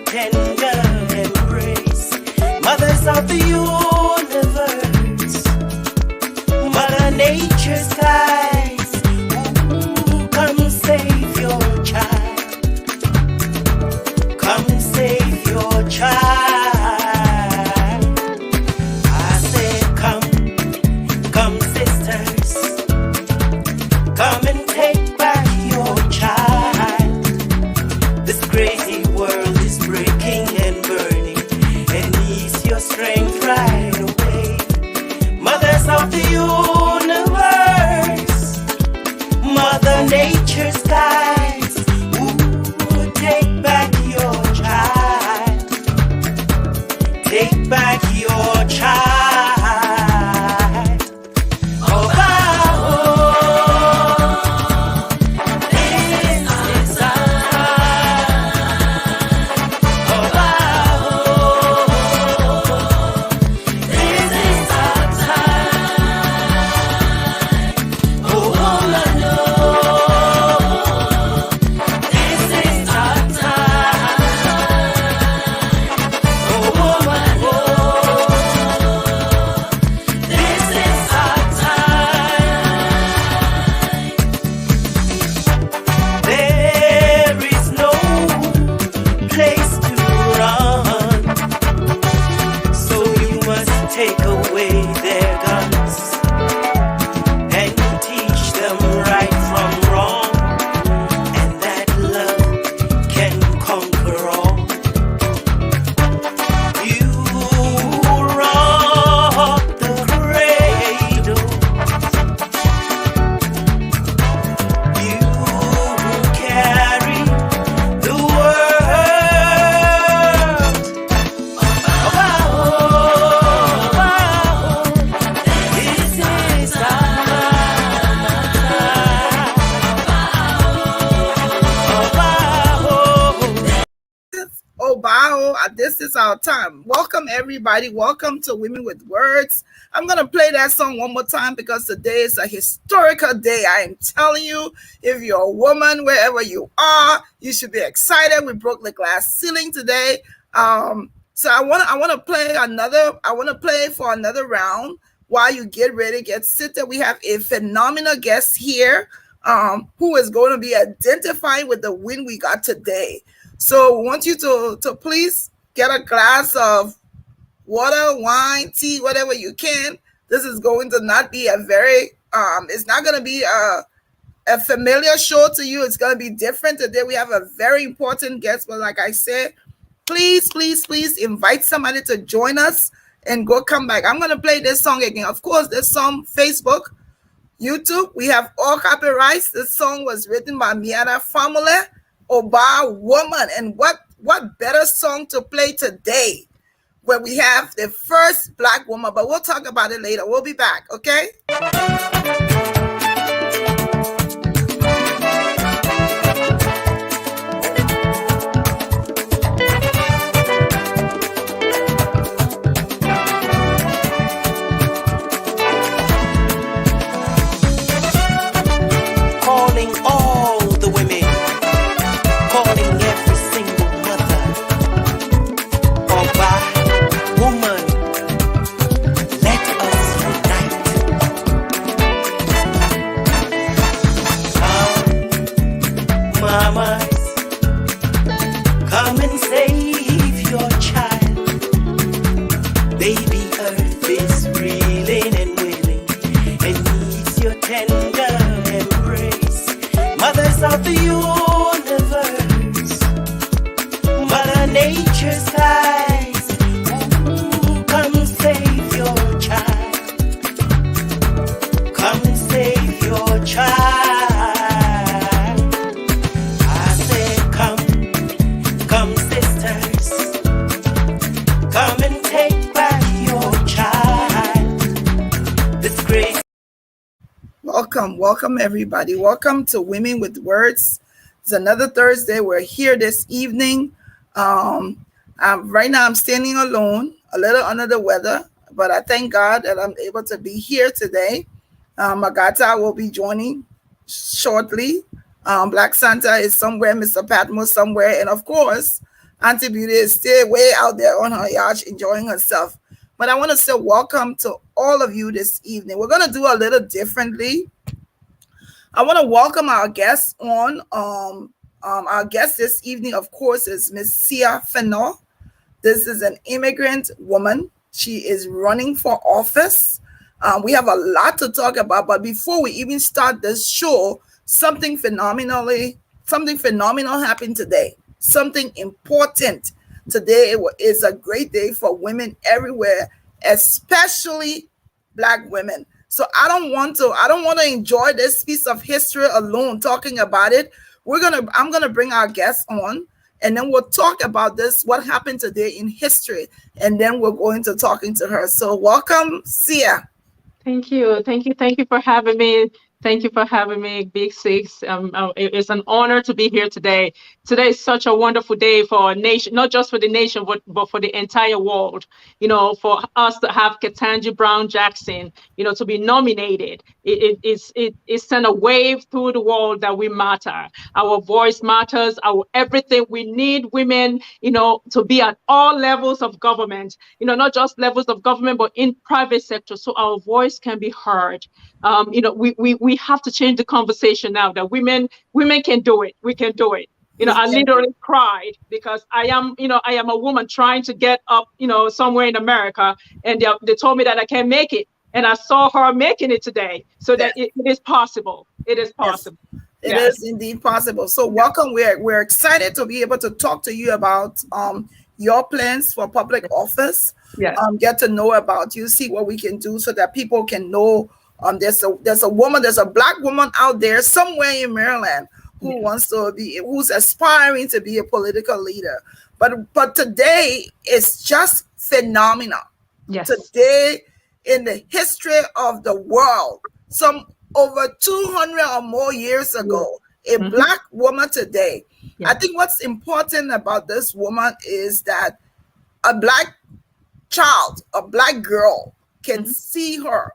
tender embrace. Mothers of the universe, Mother Nature's guys, ooh, come save your child. Come save your child. I said, come sisters, come and take back your child. This crazy world is breaking and burning and needs your strength right away. Mothers of the universe, Mother Nature's guys, ooh, take back your child. Take back your child. Oh, this is our time. Oh, this is our time. Oh, woman, no. This is our time. Oh, woman, no. This is our time. There is no place to run, so you must take away their guns and teach them right from wrong, and that love can conquer all. You rock the cradle, you carry the world. This is our Oh, wow. This is our time. Welcome, everybody. Welcome to Women with Words. I'm going to play that song one more time because today is a historical day. I am telling you, if you're a woman, wherever you are, you should be excited. We broke the glass ceiling today. So I want to play for another round while you get ready, get seated. We have a phenomenal guest here who is going to be identifying with the win we got today. So we want you to please get a glass of water, wine, tea, whatever you can. This is going to not be a very, it's not going to be a familiar show to you. It's going to be different. Today we have a very important guest, but like I said, please invite somebody to join us and come back. I'm going to play this song again. Of course, this song, Facebook, YouTube, we have all copyrights. This song was written by Miata Family, Oba Woman. And what better song to play today where we have the first Black woman, but we'll talk about it later. We'll be back, okay? Calling all the women, calling every single mother. Oba, woman, let us unite. Come, mamas, come and save your child. Baby earth is reeling and willing and needs your tender embrace. Mothers of the universe, Mother Nature's guys, ooh, come save your child. Come save your child. I said, come sisters, come and take back your child. This great. Welcome, everybody. Welcome to Women with Words. It's another Thursday. We're here this evening. Right now, I'm standing alone, a little under the weather, but I thank God that I'm able to be here today. Magata will be joining shortly. Black Santa is somewhere, Mr. Patmos somewhere, and of course, Auntie Beauty is still way out there on her yacht enjoying herself. But I want to say welcome to all of you this evening. We're going to do a little differently. I want to welcome our guests on. Our guest this evening, of course, is Miss Sia Finoh. This is an immigrant woman. She is running for office. We have a lot to talk about, but before we even start this show, something phenomenal happened today. Something important. Today is a great day for women everywhere, especially Black women. So I don't want to enjoy this piece of history alone talking about it. I'm gonna bring our guests on, and then we'll talk about this, what happened today in history, and then we're going to talking to her. So welcome, Sia. Thank you. Thank you. Thank you for having me. Thank you for having me, Big Six. It's an honor to be here today. Today is such a wonderful day for our nation, not just for the nation, but for the entire world. For us to have Ketanji Brown Jackson, to be nominated, it sent a wave through the world that we matter. Our voice matters. Our everything. We need women, to be at all levels of government. Not just levels of government, but in private sector, so our voice can be heard. We have to change the conversation now that women can do it. We can do it. I literally cried because I am a woman trying to get up, somewhere in America, and they told me that I can't make it. And I saw her making it today, so that it is possible. It is possible. Yes. It is indeed possible. So welcome. We're excited to be able to talk to you about your plans for public office. Yes. Get to know about you, see what we can do so that people can know. There's a Black woman out there somewhere in Maryland who's aspiring to be a political leader. But today is just phenomenal. Yes. Today in the history of the world, some over 200 or more years ago, a Black woman today. I think what's important about this woman is that a Black child, a Black girl can see her.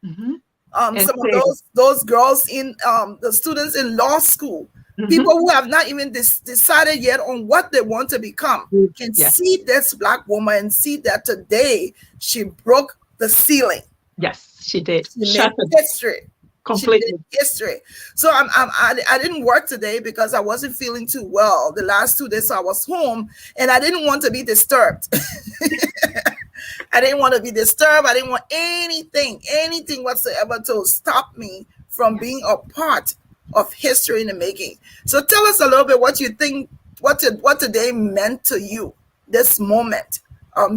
Some of those girls in the students in law school, people who have not even decided yet on what they want to become, can see this Black woman and see that today she broke the ceiling. Yes, she did. She made history. Completely history. So I didn't work today because I wasn't feeling too well. The last 2 days I was home, and I didn't want to be disturbed. I didn't want to be disturbed. I didn't want anything whatsoever to stop me from being a part of history in the making. So tell us a little bit what you think, what today meant to you, this moment.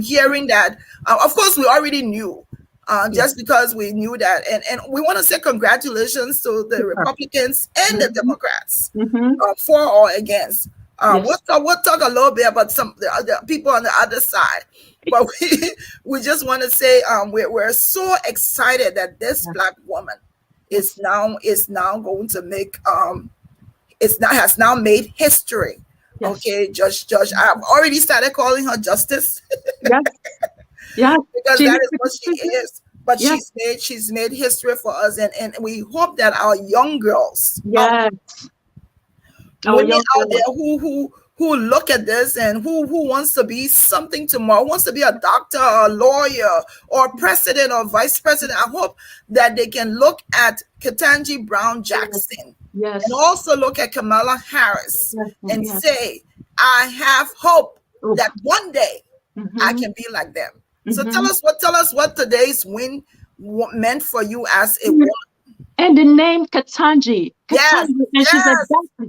Hearing that, of course, we already knew, just because we knew that. And we want to say congratulations to the Republicans and the Democrats for or against. We'll talk a little bit about some of the other people on the other side. But we just want to say we're so excited that this Black woman is now going to make has now made history. Yes. Okay, Judge. I've already started calling her Justice. Yeah. Because that is what she is. But she's made history for us, and we hope that our young girls, women out there who look at this and who wants to be something tomorrow, wants to be a doctor or a lawyer or president or vice president. I hope that they can look at Ketanji Brown Jackson and also look at Kamala Harris and say, I have hope that one day I can be like them. So tell us what today's win meant for you as a woman. And the name Ketanji. Yes, and she's a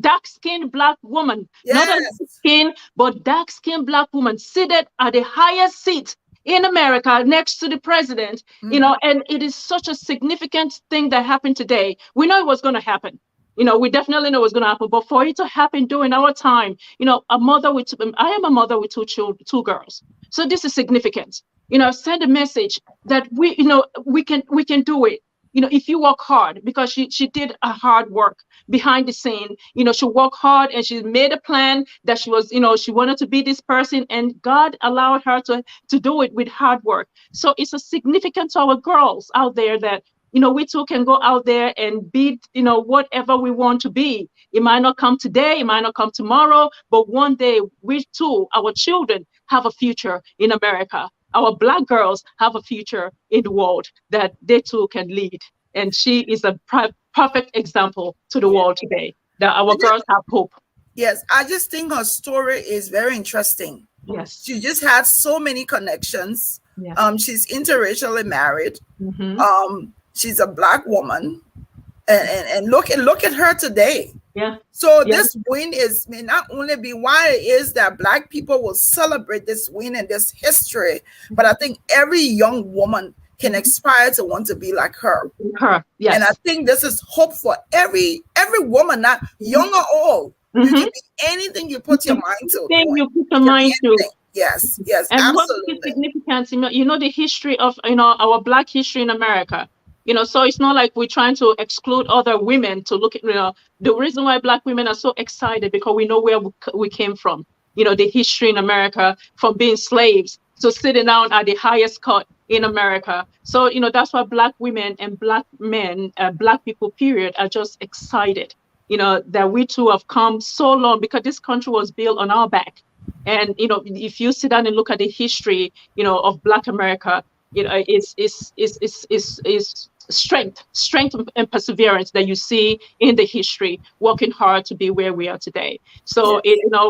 dark-skinned Black woman. Not a light skin, but dark-skinned Black woman seated at the highest seat in America next to the president. And it is such a significant thing that happened today. We know it was going to happen. We definitely know it was going to happen. But for it to happen during our time, I am a mother with two girls. So this is significant. Send a message that we can do it. If you work hard, because she did a hard work behind the scene. She worked hard and she made a plan that she was, she wanted to be this person, and God allowed her to do it with hard work. So it's a significant to our girls out there that, we too can go out there and be, whatever we want to be. It might not come today, it might not come tomorrow, but one day we too, our children, have a future in America. Our Black girls have a future in the world that they too can lead. And she is a perfect example to the world today that our girls have hope. Yes, I just think her story is very interesting. Yes. She just has so many connections. Yes. She's interracially married. Mm-hmm. She's a Black woman, and look at her today. Yeah. So this win may not only be why it is that Black people will celebrate this win and this history, but I think every young woman can aspire to want to be like her. Yes. And I think this is hope for every woman, not young or old. You can be anything you put your mind to. You put your mind to. Yes, and absolutely. What is significant, the history of, our Black history in America. So it's not like we're trying to exclude other women to look at, the reason why Black women are so excited because we know where we came from. The history in America, from being slaves to sitting down at the highest court in America. So, that's why Black women and Black men, Black people, period, are just excited, that we too have come so long because this country was built on our back. And, if you sit down and look at the history, of Black America, it's strength and perseverance that you see in the history, working hard to be where we are today. So,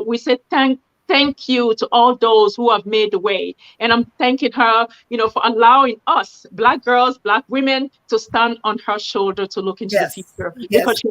we say thank you to all those who have made the way. And I'm thanking her, for allowing us, Black girls, Black women, to stand on her shoulder to look into the future. Because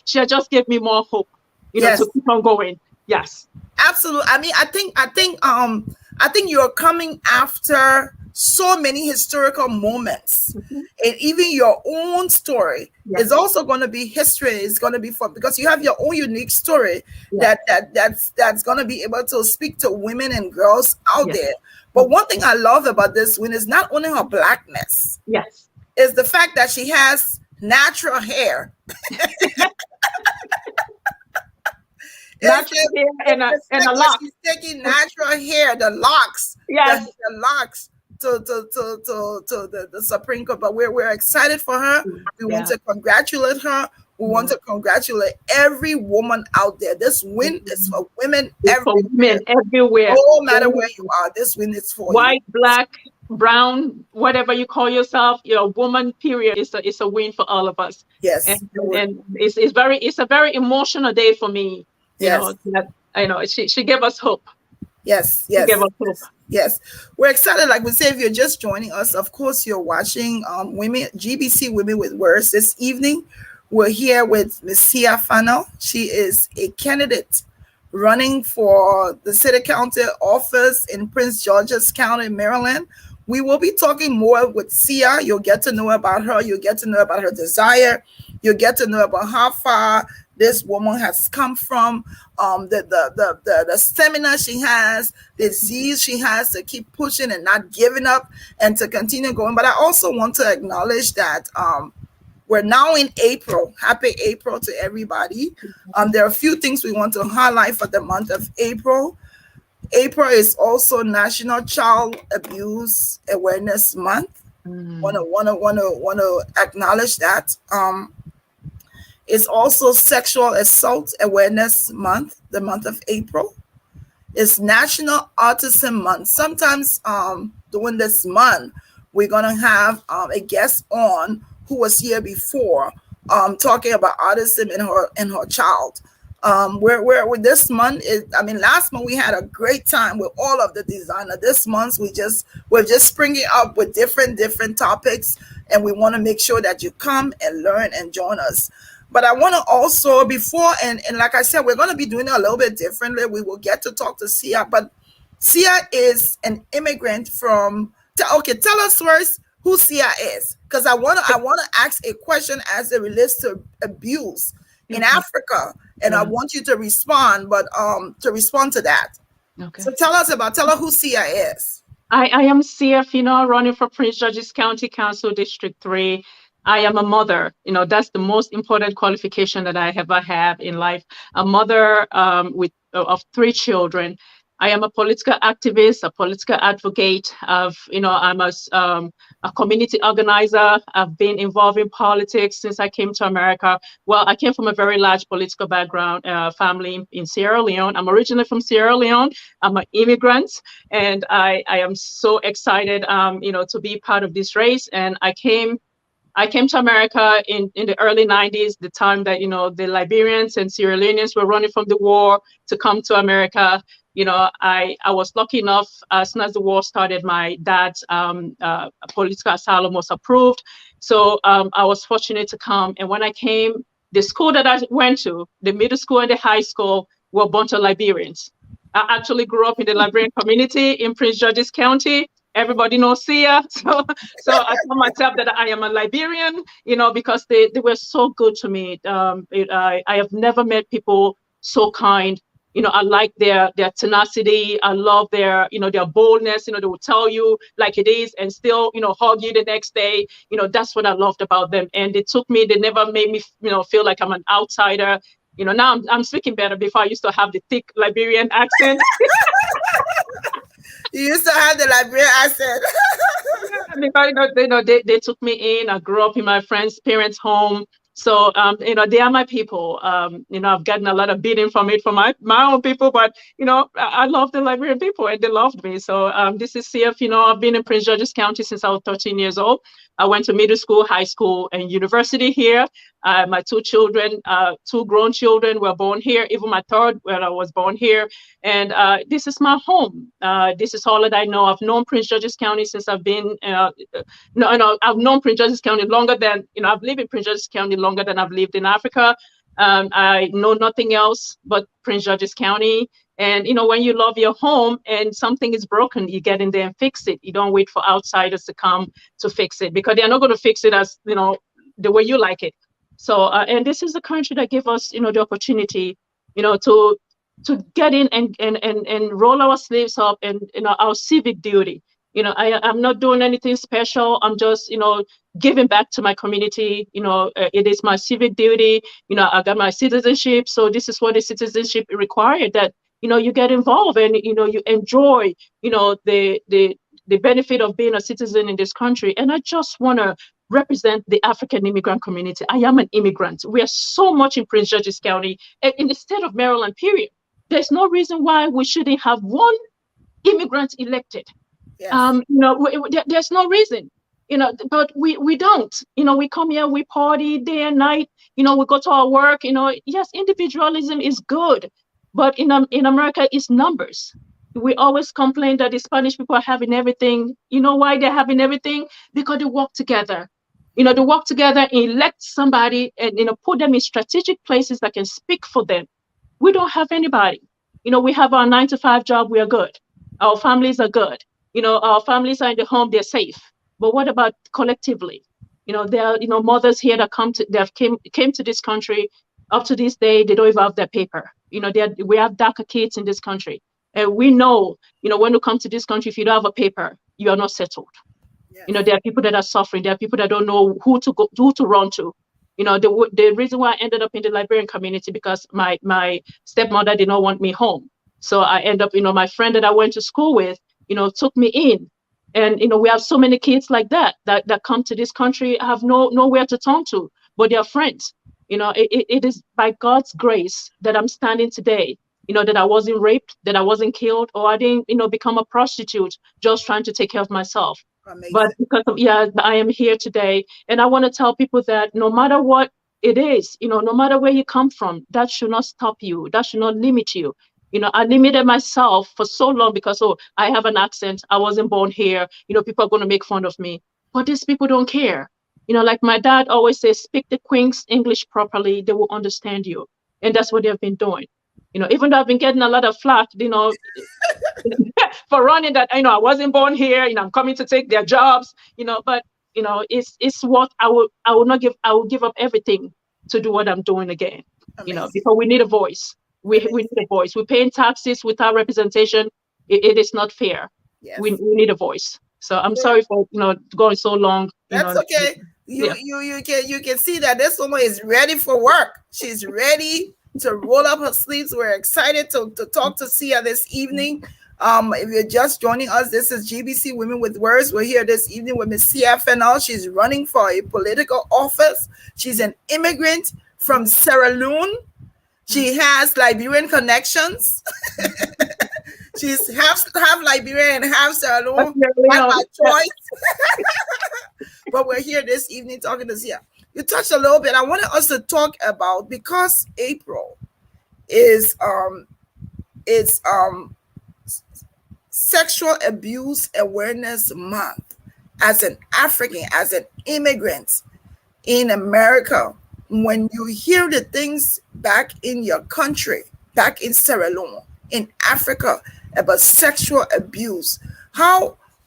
she had just gave me more hope, to keep on going. Yes. Absolutely. I mean, I think you're coming after so many historical moments, and even your own story is also going to be history. It's going to be fun because you have your own unique story that's going to be able to speak to women and girls out there. But one thing I love about this win is not only her Blackness. Yes. Is the fact that she has natural hair. Natural hair and a lock. She's taking natural hair, the locks. Yes. The locks to the Supreme Court. But we're excited for her. We want to congratulate her. We want to congratulate every woman out there. This win is for women everywhere. No matter where you are, this win is for white, Black, brown, whatever you call yourself, woman, period. It's a win for all of us. Yes. And it's a very emotional day for me. I know she gave us hope. Yes. She gave us hope. Yes, we're excited. Like we say, if you're just joining us, of course, you're watching GBC Women with Words this evening. We're here with Ms. Sia Finoh. She is a candidate running for the city council office in Prince George's County, Maryland. We will be talking more with Sia. You'll get to know about her. You'll get to know about her desire. You'll get to know about how far this woman has come from, the stamina she has, the zeal she has to keep pushing and not giving up and to continue going. But I also want to acknowledge that we're now in April. Happy April to everybody. There are a few things we want to highlight for the month of April. April is also National Child Abuse Awareness Month. Want to acknowledge that. It's also Sexual Assault Awareness Month, the month of April. It's National Autism Month. Sometimes during this month, we're going to have a guest on who was here before talking about autism in her child. Where with this month last month we had a great time with all of the designer. This month we're just springing up with different topics, and we want to make sure that you come and learn and join us. But I want to also and like I said, we're going to be doing it a little bit differently. We will get to talk to Sia, but Sia is an immigrant from. Tell us first who Sia is, because I want to ask a question as it relates to abuse in Africa, and I want you to respond, but to respond to that. Okay. So tell her who Sia is. I am Sia Finoh, running for Prince George's County Council District 3. I am a mother. That's the most important qualification that I ever have in life. A mother of 3 children. I am a political activist, a political advocate. I'm a community organizer. I've been involved in politics since I came to America. Well, I came from a very large political background, family in Sierra Leone. I'm originally from Sierra Leone. I'm an immigrant, and I am so excited, to be part of this race. And I came to America in the early 90s, the time that, the Liberians and Sierra Leoneans were running from the war to come to America. I was lucky enough, as soon as the war started, my dad's political asylum was approved. So I was fortunate to come. And when I came, the school that I went to, the middle school and the high school, were a bunch of Liberians. I actually grew up in the Liberian community in Prince George's County. Everybody knows Sia. So I tell myself that I am a Liberian, because they were so good to me. I have never met people so kind. I like their tenacity. I love their boldness. They will tell you like it is and still, hug you the next day. That's what I loved about them. And they never made me, feel like I'm an outsider. Now I'm speaking better. Before I used to have the thick Liberian accent. You used to have the Liberian accent. Because they took me in. I grew up in my parents' home. So they are my people. I've gotten a lot of beating from my own people, but I love the Liberian people and they loved me. So this is CF. I've been in Prince George's County since I was 13 years old. I went to middle school, high school, and university here. My two grown children were born here. Even my third, when I was born here. And this is my home. This is all that I know. I've known Prince George's County since I've been. I've known Prince George's County longer than I've lived in Prince George's County longer than I've lived in Africa. I know nothing else but Prince George's County. And, when you love your home and something is broken, you get in there and fix it. You don't wait for outsiders to come to fix it because they're not going to fix it as, the way you like it. So, and this is the country that gave us, the opportunity, to get in and roll our sleeves up and, our civic duty. I'm not doing anything special. I'm just, giving back to my community. It is my civic duty. I got my citizenship. So this is what the citizenship required, that, you get involved and, you enjoy, the benefit of being a citizen in this country. And I just want to represent the African immigrant community. I am an immigrant. We are so much in Prince George's County, in the state of Maryland, period. There's no reason why we shouldn't have one immigrant elected. Yes. There's no reason, but we don't. We come here, we party day and night, we go to our work, yes, individualism is good, but in America, it's numbers. We always complain that the Spanish people are having everything. You know why they're having everything? Because they work together. They work together and elect somebody and, put them in strategic places that can speak for them. We don't have anybody. We have our 9-to-5 job. We are good. Our families are good. Our families are in the home. They're safe. But what about collectively? There are, mothers here that came to this country. Up to this day, they don't even have their paper. We have DACA kids in this country. And we know, when you come to this country, if you don't have a paper, you are not settled. Yes. There are people that are suffering. There are people that don't know who to run to. The reason why I ended up in the Liberian community, because my stepmother did not want me home. So I end up, my friend that I went to school with, took me in. And, we have so many kids like that come to this country, have nowhere to turn to, but their friends. It is by God's grace that I'm standing today, that I wasn't raped, that I wasn't killed, or I didn't, become a prostitute just trying to take care of myself. Amazing. But because I am here today. And I want to tell people that no matter what it is, no matter where you come from, that should not stop you. That should not limit you. I limited myself for so long because, I have an accent. I wasn't born here. People are going to make fun of me. But these people don't care. Like my dad always says, speak the Queen's English properly. They will understand you. And that's what they've been doing. Even though I've been getting a lot of flack, for running that, I wasn't born here, I'm coming to take their jobs, but, it's what I will give up everything to do what I'm doing again, Amazing. Because we need a voice. We need a voice. We're paying taxes without representation. It is not fair. Yes. We need a voice. So I'm sorry for, going so long. That's okay. You can see that this woman is ready for work. She's ready to roll up her sleeves. We're excited to talk to Sia this evening. If you're just joining us, this is GBC Women with Words. We're here this evening with Miss Finoh. She's running for a political office. She's an immigrant from Sierra Leone. She has Liberian connections. She's half Liberian and half Sierra Leone. Not my choice. But we're here this evening talking to Zia. You touched a little bit. I wanted us to talk about, because April is Sexual Abuse Awareness Month. As an African, as an immigrant in America, when you hear the things back in your country, back in Sierra Leone, in Africa, about sexual abuse,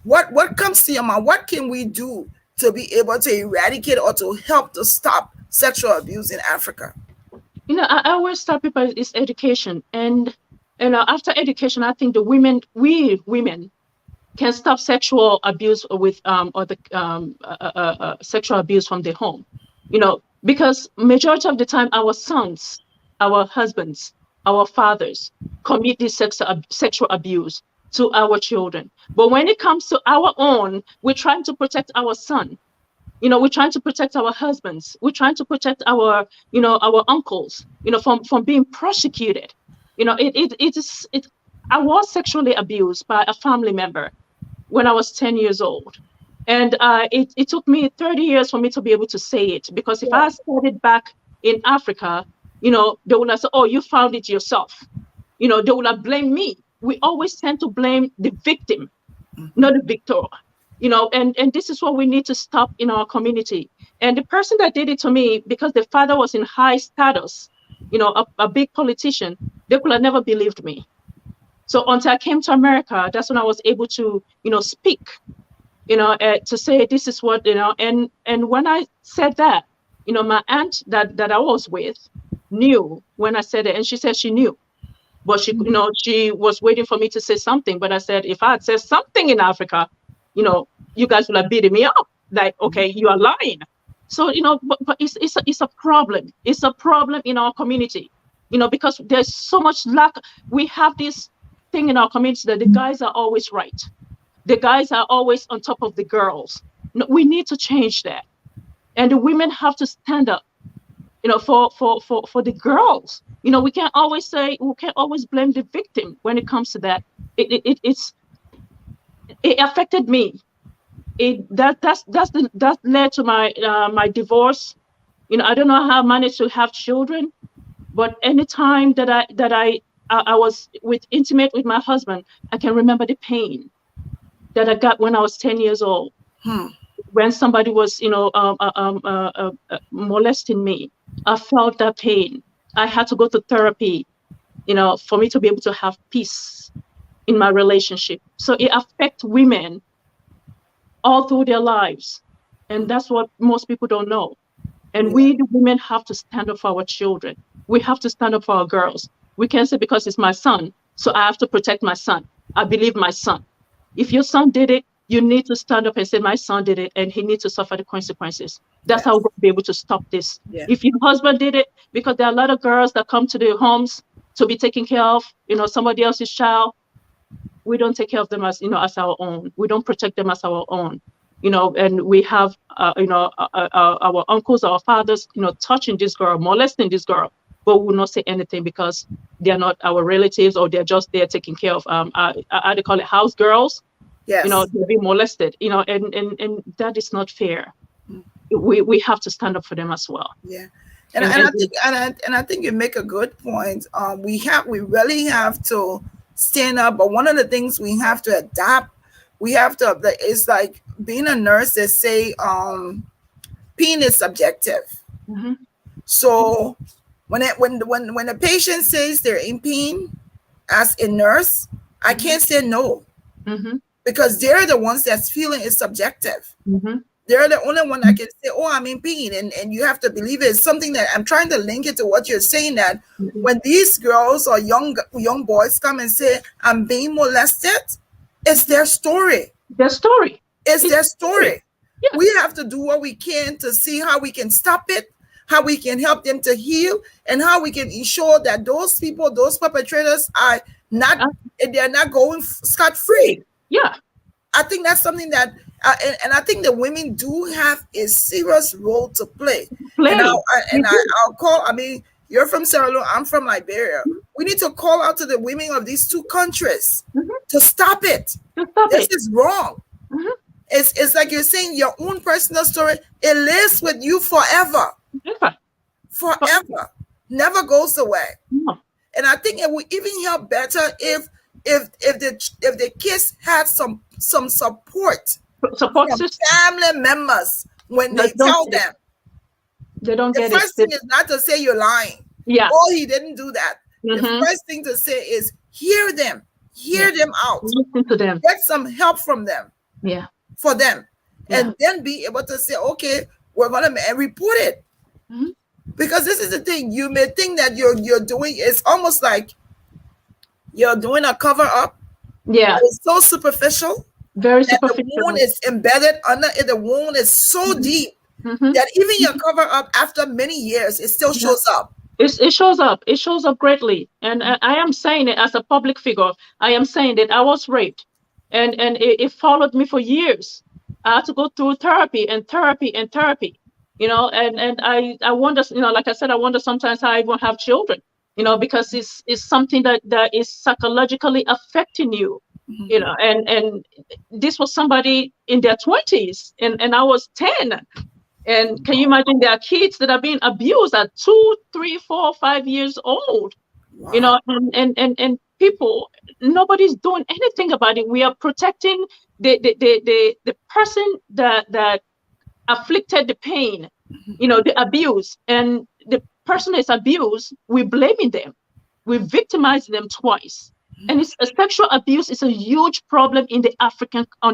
what comes to your mind? What can we do to be able to eradicate or to help to stop sexual abuse in Africa? I always tell people it's education, and after education, I think we women can stop sexual abuse with sexual abuse from the home. Because majority of the time, our sons, our husbands, our fathers commit this sexual abuse to our children. But when it comes to our own, we're trying to protect our son. We're trying to protect our husbands. We're trying to protect our uncles, from being prosecuted. I was sexually abused by a family member when I was 10 years old. And it took me 30 years for me to be able to say it, because if I said it back in Africa, they would have said, oh, you found it yourself. They would have blamed me. We always tend to blame the victim, not the victor. And this is what we need to stop in our community. And the person that did it to me, because the father was in high status, a big politician, they could have never believed me. So until I came to America, that's when I was able to, speak, to say this is what, and when I said that, my aunt that I was with knew when I said it, and she said she knew. But she, she was waiting for me to say something. But I said, if I had said something in Africa, you guys would have beaten me up. Like, okay, you are lying. So, but it's a problem. It's a problem in our community, because there's so much lack. We have this thing in our community that the guys are always right. The guys are always on top of the girls. No, we need to change that. And the women have to stand up, for the girls. We can't always blame the victim when it comes to that. It affected me. That led to my divorce. I don't know how I managed to have children, but anytime that I was intimate with my husband, I can remember the pain that I got when I was 10 years old. When somebody was, molesting me, I felt that pain. I had to go to therapy, for me to be able to have peace in my relationship. So it affects women all through their lives. And that's what most people don't know. And we, the women, have to stand up for our children. We have to stand up for our girls. We can't say because it's my son, so I have to protect my son. I believe my son. If your son did it, you need to stand up and say, my son did it, and he needs to suffer the consequences. That's how we'll be able to stop this. Yeah. If your husband did it, because there are a lot of girls that come to their homes to be taken care of, somebody else's child, we don't take care of them as, as our own. We don't protect them as our own, and we have, our uncles, our fathers, touching this girl, molesting this girl, but we will not say anything because they're not our relatives, or they're just there taking care of, how they call it, house girls. Yes. They're being molested, and that is not fair. We have to stand up for them as well. Yeah. And I think you make a good point. We really have to stand up, but one of the things we have to adapt, it's like being a nurse. They say pain is subjective. Mm-hmm. So when a patient says they're in pain, as a nurse, I can't say no. Mm-hmm. Because they're the ones that's feeling it's subjective. Mm-hmm. They're the only one that can say, oh, I'm in pain. And you have to believe it. It's something that I'm trying to link it to what you're saying, that when these girls or young boys come and say, I'm being molested, it's their story. Their story. It's their story. Yeah. We have to do what we can to see how we can stop it, how we can help them to heal, and how we can ensure that those people, those perpetrators are not they're not going scot free. Yeah. I think that's something that, and I think the women do have a serious role to play. And I'll call. I mean, you're from Sierra Leone. I'm from Liberia. We need to call out to the women of these two countries to stop it. This is wrong. It's like you're saying your own personal story. It lives with you forever. Forever. Never goes away. No. And I think it would even help better if the kids had some support from system, family members when they tell them. They don't get it. The first thing is not to say you're lying. Yeah. Oh, he didn't do that. The first thing to say is hear them. Hear them out. Listen to them. Get some help from them. Yeah. For them. And then be able to say, okay, we're gonna report it. Because this is the thing. You may think that you're doing, it's almost like you're doing a cover up. Yeah. It's so superficial. Very superficial. The wound is embedded under it. The wound is so deep that even your cover up after many years, it still shows up. It shows up. It shows up greatly. And I am saying it as a public figure. I am saying that I was raped, and it followed me for years. I had to go through therapy and therapy and therapy. You know, and I wonder, you know, like I said, I wonder sometimes how I even have children. You know, because it's something that is psychologically affecting you. You know, and this was somebody in their 20s, and I was 10. And can you imagine, there are kids that are being abused at 2, 3, 4, 5 years old? Wow. You know, and people, nobody's doing anything about it. We are protecting the person that afflicted the pain, you know, the abuse, and the person is abused. We're blaming them. We victimize them twice. And it's sexual abuse is a huge problem on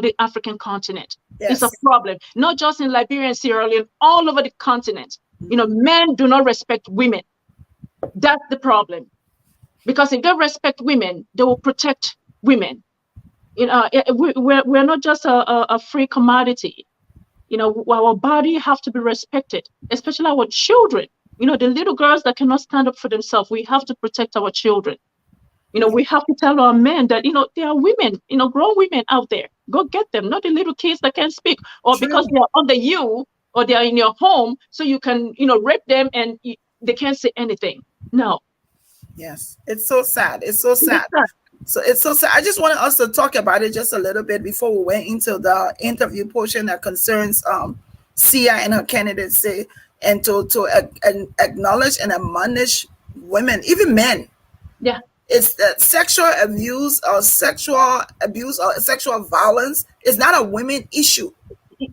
the African continent. Yes. It's a problem, not just in Liberia and Sierra Leone, all over the continent. You know, men do not respect women. That's the problem. Because if they respect women, they will protect women. You know, we're not just a free commodity. You know, our body have to be respected, especially our children. You know, the little girls that cannot stand up for themselves, we have to protect our children. You know, we have to tell our men that, you know, there are women, you know, grown women out there. Go get them, not the little kids that can't speak, or because they are under you, or they are in your home, so you can, you know, rape them and they can't say anything. No. Yes, it's so sad. It's so sad. So it's so sad. I just wanted us to talk about it just a little bit before we went into the interview portion that concerns Sia and her candidacy, and to acknowledge and admonish women, even men. Yeah. It's that sexual abuse or sexual violence is not a women issue.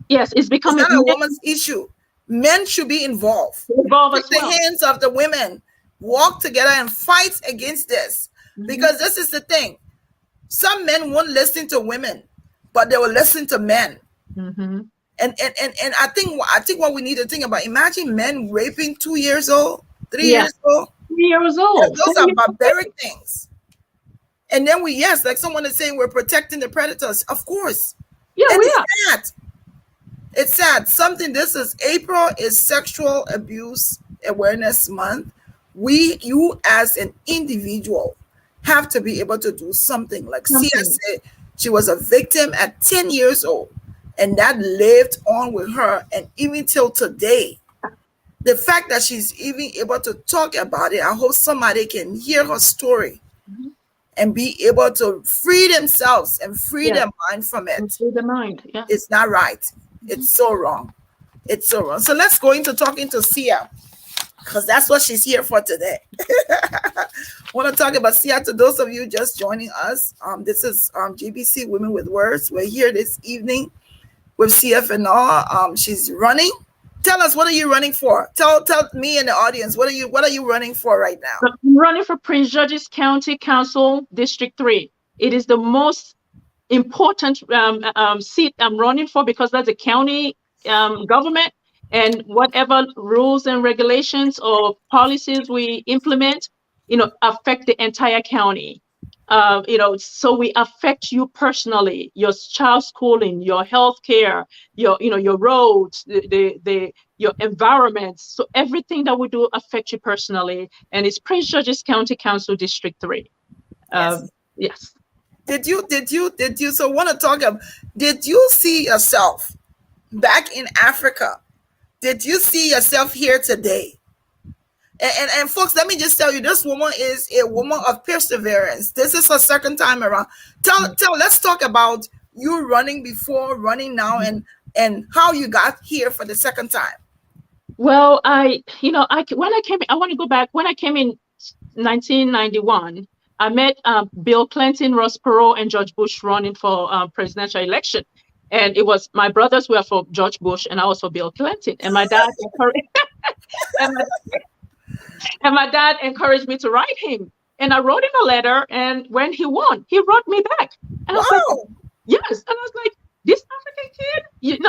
Yes, it's becoming not a woman's issue. Men should be involved. Take the hands of the women, walk together and fight against this. Because this is the thing. Some men won't listen to women, but they will listen to men. And I think what we need to think about, imagine men raping 2 years old, 3 years old. 3 years old. Those are barbaric things. And then like someone is saying, we're protecting the predators. Of course. Yeah, and we are. Sad. It's sad. This is April is Sexual Abuse Awareness Month. You as an individual have to be able to do something. Like Sia said, she was a victim at 10 years old, and that lived on with her, and even till today. The fact that she's even able to talk about it, I hope somebody can hear her story and be able to free themselves and free their mind from it. Free the mind. Yeah. It's not right. It's so wrong. It's so wrong. So let's go into talking to Sia, because that's what she's here for today. I want to talk about Sia. To those of you just joining us, this is GBC Women with Words. We're here this evening with Sia Finoh. She's running. Tell us, what are you running for? Tell me and the audience, what are you running for right now? I'm running for Prince George's County Council, District 3. It is the most important seat I'm running for, because that's a county government, and whatever rules and regulations or policies we implement, you know, affect the entire county. You know, so we affect you personally, your child's schooling, your health care, your roads, your environment. So everything that we do affects you personally. And it's Prince George's County Council District 3. Yes. Yes. Did you? So want to talk about? Did you see yourself back in Africa? Did you see yourself here today? And folks, let me just tell you, this woman is a woman of perseverance. This is her second time around. Let's talk about you running before, running now, and how you got here for the second time. Well, when I came, I want to go back. When I came in 1991, I met Bill Clinton, Ross Perot, and George Bush running for presidential election. And it was my brothers were for George Bush, and I was for Bill Clinton. And my dad and my dad encouraged me to write him. And I wrote him a letter. And when he won, he wrote me back. And I was like, yes. And I was like, this African kid,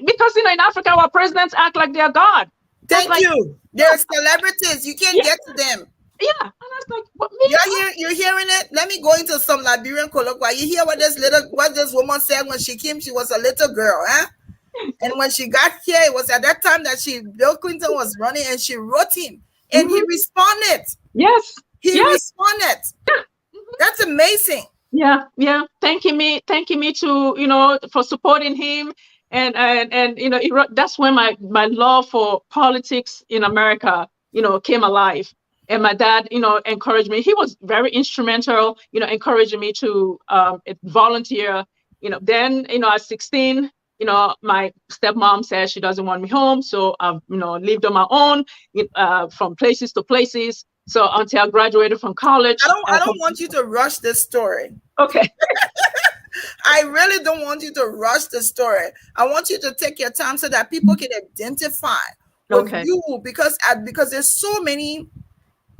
because in Africa, our presidents act like they're God. Thank you. They're celebrities. You can't get to them. Yeah, and I was like, "What?" You're hearing it. Let me go into some Liberian colloquy. You hear what this woman said when she came? She was a little girl, huh? And when she got here, it was at that time that Bill Clinton was running, and she wrote him, and he responded. Yes, he responded. Yeah. That's amazing. Yeah, thanking me to for supporting him. And that's when my love for politics in America, came alive. And my dad, encouraged me. He was very instrumental, encouraging me to volunteer. Then, at 16, my stepmom said she doesn't want me home. So I've, lived on my own, from places to places. So until I graduated from college. I don't want you to rush this story. Okay. I really don't want you to rush the story. I want you to take your time so that people can identify with you, because there's so many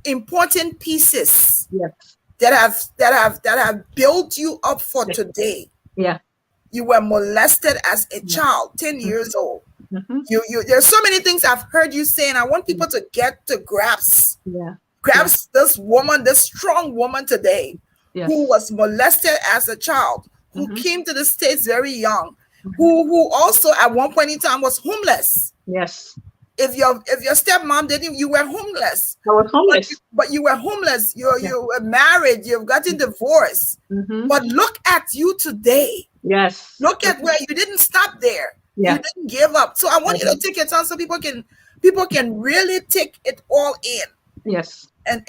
important pieces that have built you up for today. Yeah. You were molested as a child, 10 years old. There's so many things I've heard you say, and I want people to get to grasp this woman, this strong woman today, who was molested as a child, who came to the States very young, who also at one point in time was homeless. Yes. If your stepmom didn't, you were homeless. I was homeless. But you were homeless. You were married. You've gotten divorced. But look at you today. Yes. Look at where you didn't stop there. Yeah. You didn't give up. So I want you to take your time so people can really take it all in. Yes. And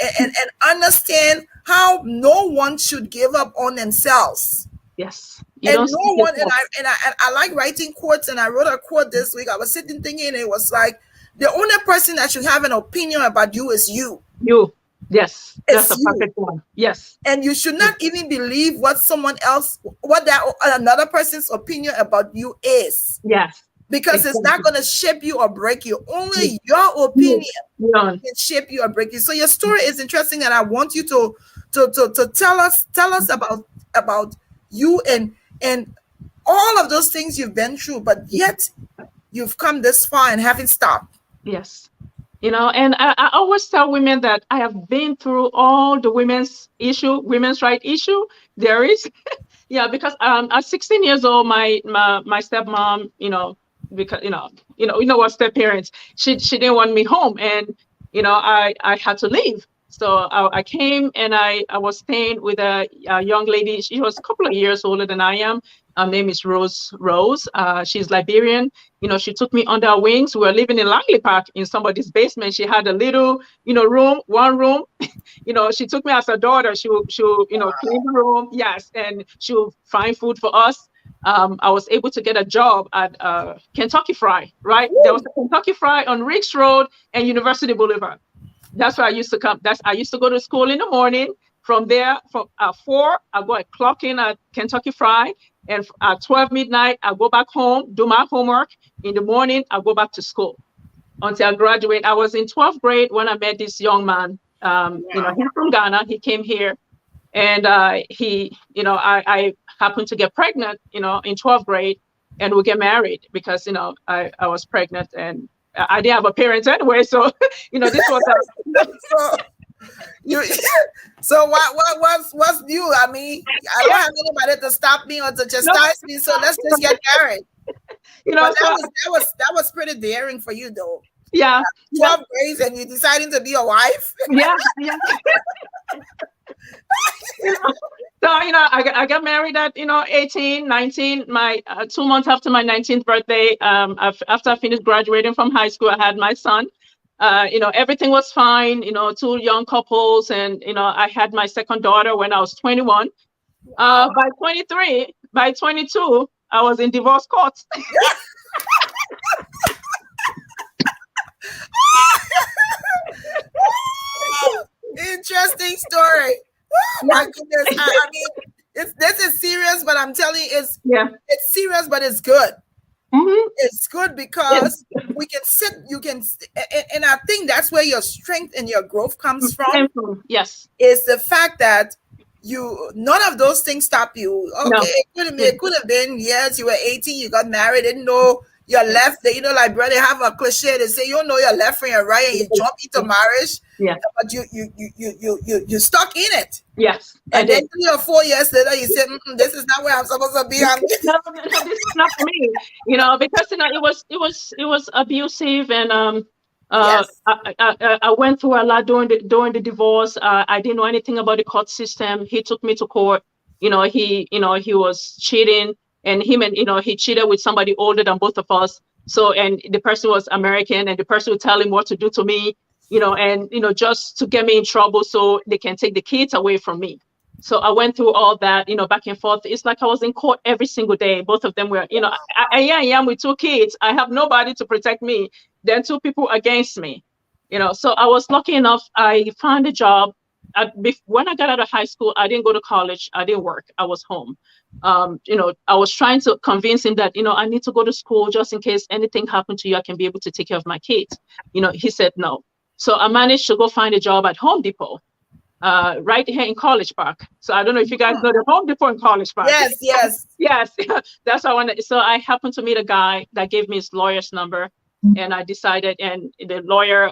understand how no one should give up on themselves. Yes. And I like writing quotes, and I wrote a quote this week. I was sitting thinking, and it was like, the only person that should have an opinion about you is you. You. Yes. That's a perfect one. Yes. And you should not even believe what another person's opinion about you is. Yes. Because it's not going to shape you or break you. Only your opinion can shape you or break you. So your story is interesting, and I want you to tell us about you and all of those things you've been through, but yet you've come this far and haven't stopped. Yes. And I always tell women that I have been through all the women's rights issue there is. Because at 16 years old, my stepmom, because what step parents, she didn't want me home, and I had to leave. So I came, and I was staying with a young lady. She was a couple of years older than I am. Her name is Rose. She's Liberian. She took me under her wings. We were living in Langley Park in somebody's basement. She had a little, one room. She took me as a daughter. She will clean the room. Yes. And she will find food for us. I was able to get a job at Kentucky Fry, right? There was a Kentucky Fry on Riggs Road and University Boulevard. That's where I used to come. I used to go to school in the morning. From there, from 4, I go and clock in at Kentucky Fry. And at 12 midnight, I go back home, do my homework. In the morning, I go back to school until I graduate. I was in 12th grade when I met this young man. He's from Ghana. He came here, and I happened to get pregnant, in 12th grade, and we get married because, I was pregnant, and I didn't have a parent anyway. So, this was So what's new? I mean, I don't have anybody to stop me or to chastise me. So let's just get married. But that was pretty daring for you, though. Yeah. 12 grades, and you deciding to be a wife. Yeah. So, I got married at, 18, 19, my 2 months after my 19th birthday. After I finished graduating from high school, I had my son. Everything was fine, two young couples. And, I had my second daughter when I was 21. By 23, by 22, I was in divorce courts. Interesting story. Oh, my goodness. I mean, this is serious, but I'm telling you, it's serious, but it's good. Mm-hmm. It's good because we can sit, and I think that's where your strength and your growth comes from. Yes. Is the fact that none of those things stop you. Okay, no. It could have been, yes, you were 18, you got married, didn't know your left, like brother have a cliche, they say, you know your left from your right, and you jump into marriage. Yeah. But you stuck in it. Yes. And then 3 or 4 years later, you said, this is not where I'm supposed to be. No, this is not for me. Because it was abusive, and yes. I went through a lot during the divorce. I didn't know anything about the court system. He took me to court. He was cheating, and he cheated with somebody older than both of us. So, and the person was American, and the person would tell him what to do to me, and just to get me in trouble so they can take the kids away from me. So I went through all that, back and forth. It's like I was in court every single day. Both of them were, I am with 2 kids. I have nobody to protect me. Then 2 people against me, So I was lucky enough. I found a job. When I got out of high school, I didn't go to college. I didn't work. I was home. I was trying to convince him that, I need to go to school just in case anything happened to you. I can be able to take care of my kids. He said no. So I managed to go find a job at Home Depot. Right here in College Park. So I don't know if you guys know the Home Depot in College Park. Yes. Yes. That's how I wanted. So I happened to meet a guy that gave me his lawyer's number, and I decided, and the lawyer,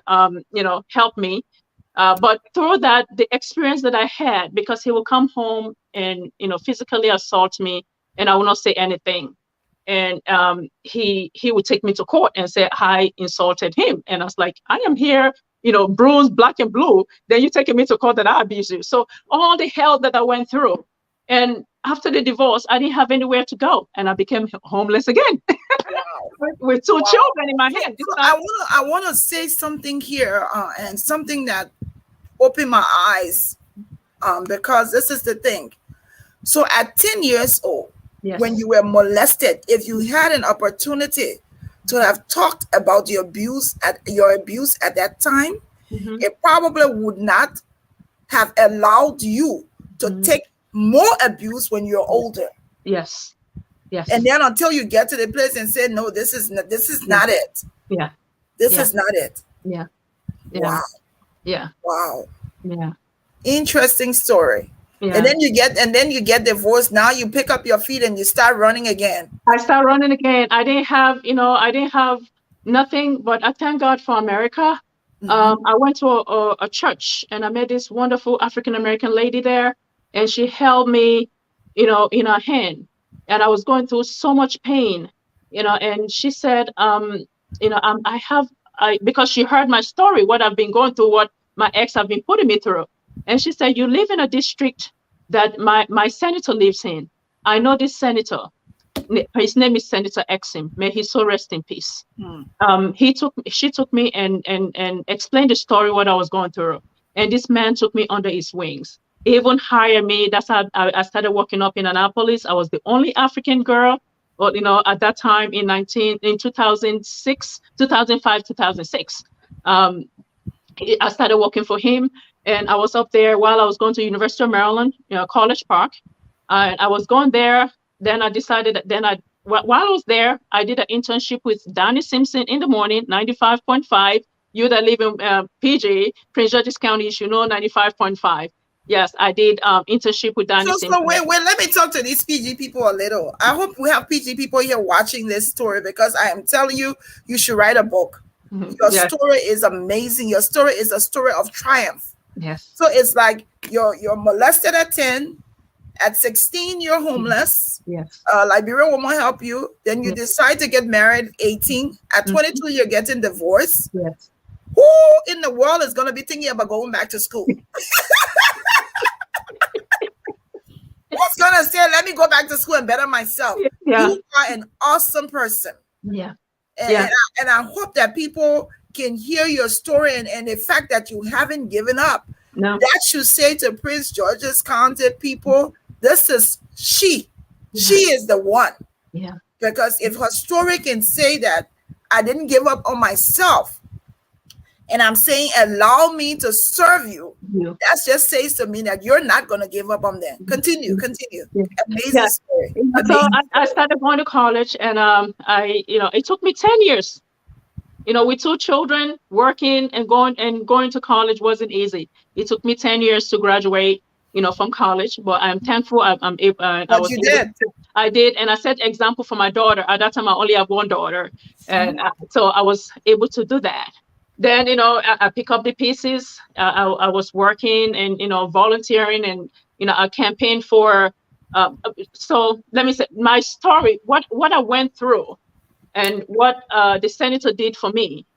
helped me. But through that, the experience that I had, because he would come home and, physically assault me, and I would not say anything. And he would take me to court and say I insulted him. And I was like, I am here, bruised, black and blue. Then you're taking me to court that I abused you. So all the hell that I went through. And after the divorce, I didn't have anywhere to go. And I became homeless again. Wow. with 2 children in my hand. So I want to say something here, and something that opened my eyes, because this is the thing. So at 10 years old, yes, when you were molested, if you had an opportunity to have talked about your abuse at that time, mm-hmm, it probably would not have allowed you to, mm-hmm, take more abuse when you're older. Yes. Yes. And then until you get to the place and say, no, this is not it. Yeah. This is not it. Yeah. Wow. Yeah. Wow. Yeah. Interesting story. Yeah. And then you get divorced. Now you pick up your feet and you start running again. I start running again. I didn't have nothing, but I thank God for America. Mm-hmm. I went to a church, and I met this wonderful African-American lady there, and she held me, in her hand, and I was going through so much pain, and she said, because she heard my story, what I've been going through, what my ex have been putting me through. And she said, you live in a district that my senator lives in. I know this senator. His name is Senator Exim. May he so rest in peace. She took me and explained the story, what I was going through. And this man took me under his wings. He even hired me. That's how I started working up in Annapolis. I was the only African girl, at that time in 2006, 2005, 2006. I started working for him, and I was up there while I was going to University of Maryland, College Park. And I was going there. Then I decided that while I was there, I did an internship with Donnie Simpson in the morning, 95.5. You that live in PG, Prince George's County, 95.5. Yes, I did internship with Donnie Simpson. So wait, let me talk to these PG people a little. I hope we have PG people here watching this story, because I am telling you, you should write a book. Mm-hmm. Your story is amazing. Your story is a story of triumph. Yes. So it's like you're molested at 10, at 16 you're homeless. Yes. Liberian woman help you. Then you decide to get married 18. At 22 mm-hmm, you're getting divorced. Yes. Who in the world is going to be thinking about going back to school? gonna say, let me go back to school and better myself. Yeah. You are an awesome person. Yeah. And, Yeah. and I hope that people can hear your story and the fact that you haven't given up. No. That should say to Prince George's County people, this is she. She is the one. Yeah. Because if her story can say that I didn't give up on myself, and I'm saying, allow me to serve you. That just says to me that you're not going to give up on them. Continue. Yeah. Amazing story. So I started going to college, and it took me 10 years. With 2 children, working and going to college wasn't easy. It took me 10 years to graduate, from college. But I'm thankful. I did, and I set example for my daughter. At that time, I only have one daughter, and so I was able to do that. Then, I pick up the pieces. I was working and, volunteering, and, I campaigned for. So let me say my story, what I went through and what the senator did for me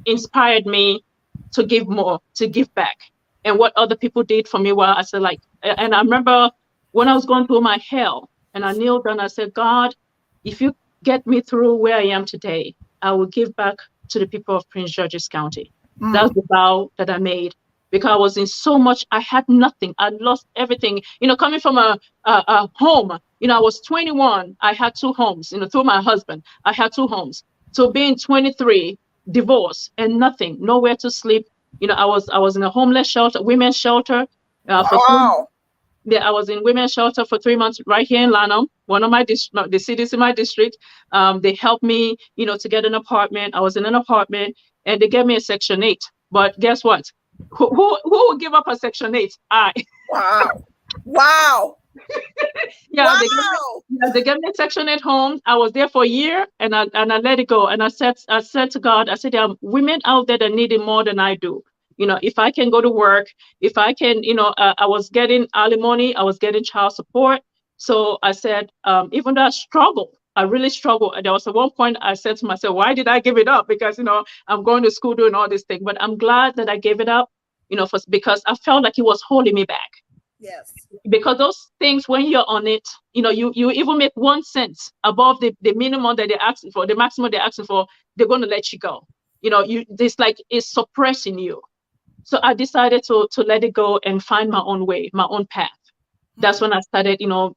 inspired me to give more, to give back. And what other people did for me, I said, and I remember when I was going through my hell, and I kneeled down, I said, God, if you get me through where I am today, I will give back to the people of Prince George's County. That's the vow that I made, because I was in so much, I had nothing. I lost everything, coming from a home, I was 21, I had 2 homes, through my husband, I had 2 homes. So being 23, divorced and nothing, nowhere to sleep, I was in a homeless shelter, women's shelter. I was in women's shelter for 3 months right here in Lanham, one of the cities in my district. They helped me, to get an apartment. I was in an apartment, and they gave me a Section 8. But guess what? Who would give up a Section 8? I. Wow. Yeah, they gave me a Section 8 home. I was there for a year, and I let it go. And I said to God, I said, there are women out there that need it more than I do. If I can go to work, if I can, I was getting alimony, I was getting child support. So I said, even though I really struggled. And there was at one point I said to myself, why did I give it up? Because, I'm going to school doing all this thing. But I'm glad that I gave it up, because I felt like it was holding me back. Yes. Because those things, when you're on it, you even make 1 cent above the minimum that they're asking for, the maximum they're asking for, they're going to let you go. It's suppressing you. So I decided to let it go and find my own way, my own path. That's when I started, going,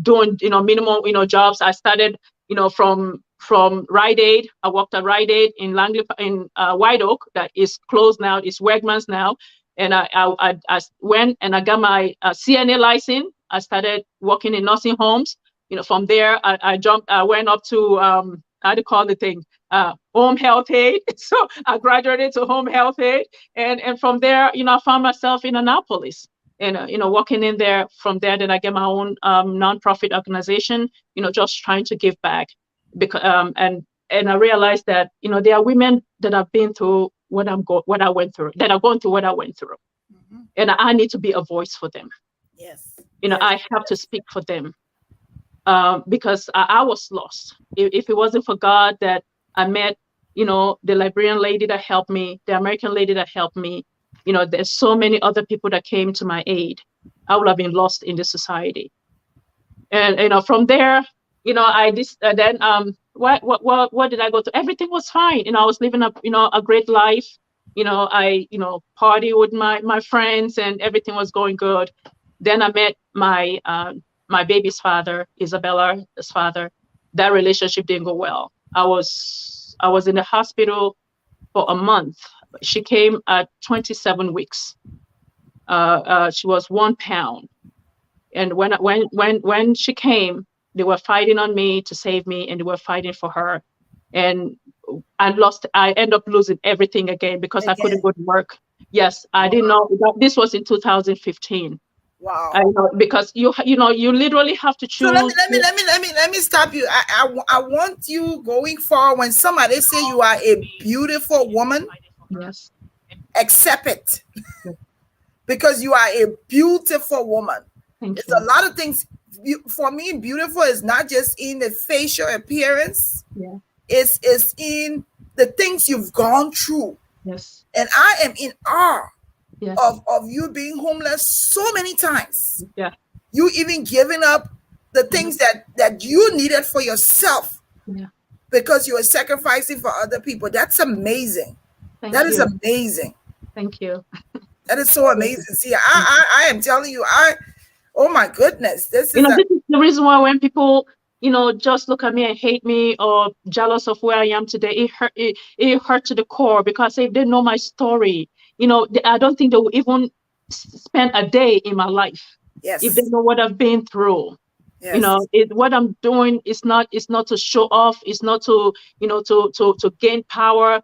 doing, minimum, jobs. I started, from Rite Aid. I worked at Rite Aid in Langley, in White Oak, that is closed now. It's Wegmans now. And I went and I got my CNA license. I started working in nursing homes. From there, I went up to, how do you call the thing? Home health aid. So I graduated to home health aid. And from there, I found myself in Annapolis and, working in there. From there, then I get my own nonprofit organization, just trying to give back. Because, and I realized that, there are women that have been through what I went through, that are going through what I went through. And I need to be a voice for them. Yes. I have to speak for them. Because I was lost. If it wasn't for God that I met, the Liberian lady that helped me, the American lady that helped me, there's so many other people that came to my aid, I would have been lost in this society. And, from there, what did I go to? Everything was fine. I was living a great life. I, party with my friends, and everything was going good. Then I met my baby's father, Isabella's father. That relationship didn't go well. I was in the hospital for a month. She came at 27 weeks. She was 1 pound. And when she came, they were fighting on me to save me, and they were fighting for her. And I ended up losing everything again because I couldn't go to work. Yes, I didn't know. This was in 2015. Wow. I know, because you literally have to choose. So let me stop you. I want you going forward, when somebody say you are a beautiful woman, yes, accept it. Because you are a beautiful woman. It's a lot of things. For me, beautiful is not just in the facial appearance. Yeah. It's in the things you've gone through. Yes. And I am in awe yes. of you being homeless so many times. Yeah. You even giving up the things that you needed for yourself Yeah. because you were sacrificing for other people. That's amazing. That Thank is you. amazing. Thank you. That is so amazing. See, I am telling you, oh my goodness, this is a This is the reason why when people, just look at me and hate me or jealous of where I am today, it hurt to the core, because if they know my story, I don't think they will even spend a day in my life if they yes, know what I've been through. yes, What I'm doing is not to show off, it's not to, to gain power,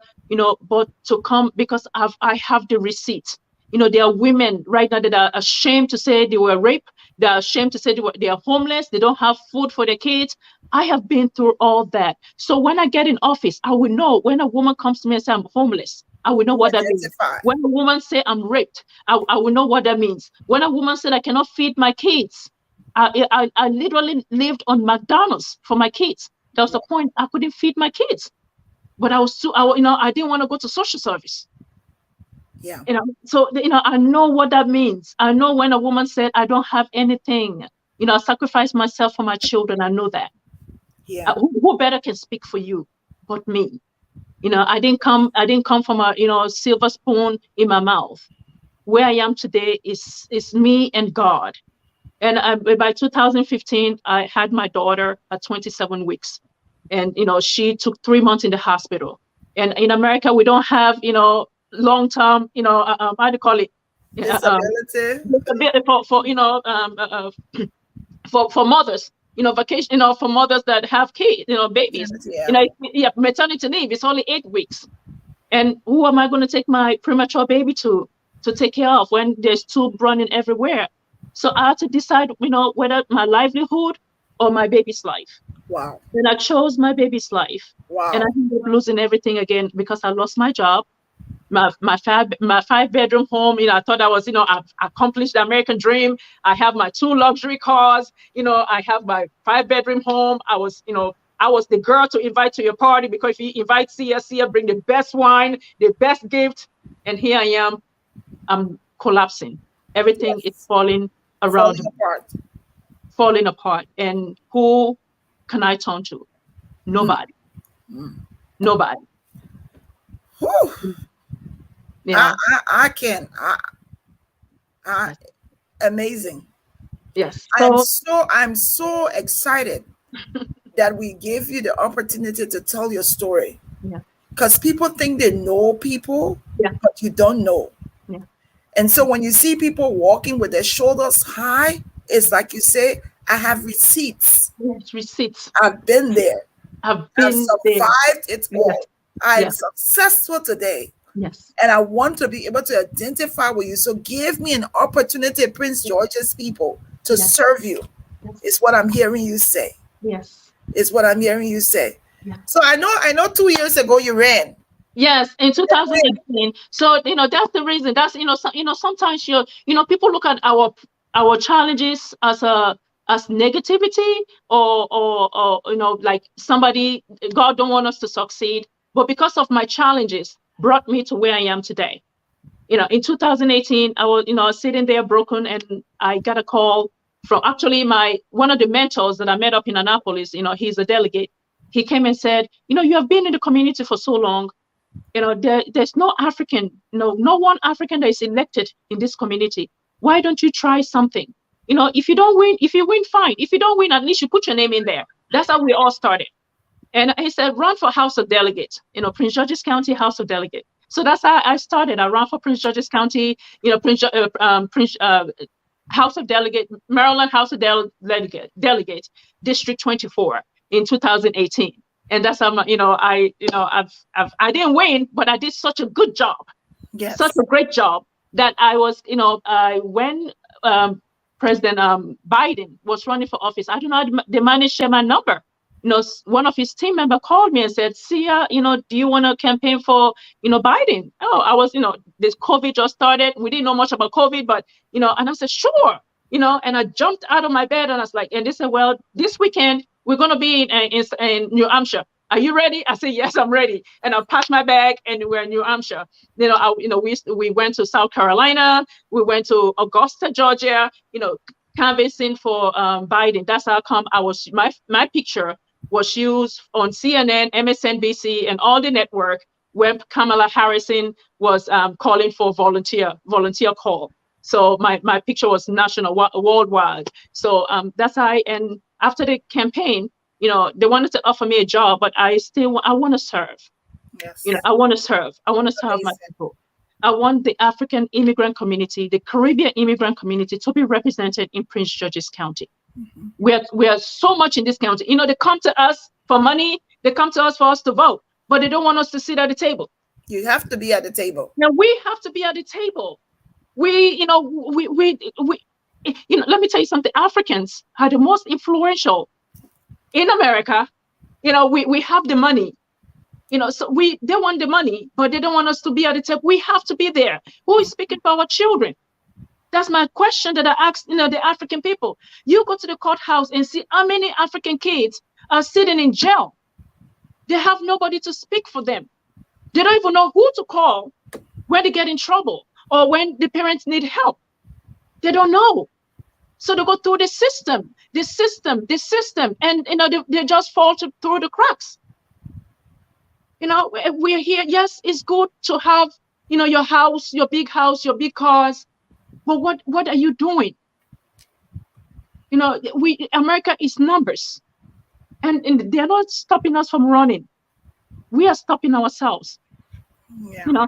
but to come because I have the receipts. There are women right now that are ashamed to say they were raped. They're ashamed to say they are homeless. They don't have food for their kids. I have been through all that. So when I get in office, I will know when a woman comes to me and say I'm homeless, I will know you what that means. identify. When a woman say I'm raped, I will know what that means. When a woman said I cannot feed my kids, I literally lived on McDonald's for my kids. There was a point I couldn't feed my kids, but I was too, I didn't want to go to social service. Yeah, So I know what that means. I know when a woman said I don't have anything, I sacrificed myself for my children. I know that. yeah, Who better can speak for you but me? I didn't come from a silver spoon in my mouth. Where I am today is me and God. And by 2015, I had my daughter at 27 weeks. And, she took 3 months in the hospital. And in America, we don't have, long-term, how do you call it? disability. Disability for mothers, vacation, for mothers that have kids, babies. Yeah, Yeah, maternity leave is only 8 weeks. And who am I going to take my premature baby to take care of when there's tube running everywhere? So I had to decide, whether my livelihood or my baby's life. wow, And I chose my baby's life. And I wow, ended up losing everything again because I lost my job. My 5-bedroom home, I thought I was, I've accomplished the American dream. I have my 2 luxury cars, I have my 5-bedroom home. I was the girl to invite to your party, because if you invite Sia, bring the best wine, the best gift. And here I am, I'm collapsing. Everything is yes, falling around falling me, apart. falling apart. And who can I turn to? Nobody. Nobody. Whew. Yeah. I can. Yes. Amazing. Yes. I'm so excited that we gave you the opportunity to tell your story, Yeah. because people think they know people, Yeah. but you don't know. Yeah. And so when you see people walking with their shoulders high, it's like you say, I have receipts. Yes. Receipts. I've been there. I've I've been there. survived it Yes. all. I'm Yes. successful today. Yes. And I want to be able to identify with you. So give me an opportunity, Prince George's people, to Yes. serve you. Yes. Is what I'm hearing you say. Yes. Is what I'm hearing you say. Yeah. So I know 2 years ago you ran. Yes, in 2018. So that's the reason. That's sometimes people look at our challenges as negativity, or like somebody, God don't want us to succeed. But because of my challenges brought me to where I am today. In 2018, I was sitting there broken, and I got a call from actually one of the mentors that I met up in Annapolis. He's a delegate. He came and said, you have been in the community for so long. There's no African, no one African that is elected in this community. Why don't you try something? If you don't win, if you win, fine. If you don't win, at least you put your name in there. That's how we all started. And he said, run for House of Delegate, Prince George's County House of Delegate. So that's how I started. I ran for Prince George's County, House of Delegate, Maryland House of Delegate, District 24 in 2018. And that's how I didn't win, but I did such a good job, Yes. such a great job that I was, when President Biden was running for office, I don't know how they managed to share my number. One of his team members called me and said, Sia, do you want to campaign for, Biden? Oh, I was, this COVID just started. We didn't know much about COVID, but, and I said, sure, and I jumped out of my bed and I was like, and they said, well, this weekend, we're going to be in New Hampshire. Are you ready? I said, yes, I'm ready. And I packed my bag and we're in New Hampshire. We went to South Carolina. We went to Augusta, Georgia, canvassing for Biden. That's how come my picture was used on CNN, MSNBC, and all the network where Kamala Harris was calling for volunteer call. So my picture was national, worldwide. So that's how. And after the campaign, they wanted to offer me a job, but I want to serve. Yes. I want to serve. I want to serve my people. I want the African immigrant community, the Caribbean immigrant community, to be represented in Prince George's County. We are so much in this county. They come to us for money. They come to us for us to vote, but they don't want us to sit at the table. You have to be at the table. Now we have to be at the table. Let me tell you something. Africans are the most influential in America. We have the money. So they want the money, but they don't want us to be at the table. We have to be there. Who is speaking for our children? That's my question that I asked, the African people. You go to the courthouse and see how many African kids are sitting in jail. They have nobody to speak for them. They don't even know who to call when they get in trouble or when the parents need help. They don't know. So they go through the system, and they just fall through the cracks. We're here. Yes, it's good to have, your house, your big cars. But what are you doing? America is numbers, and they're not stopping us from running. We are stopping ourselves. Yeah. And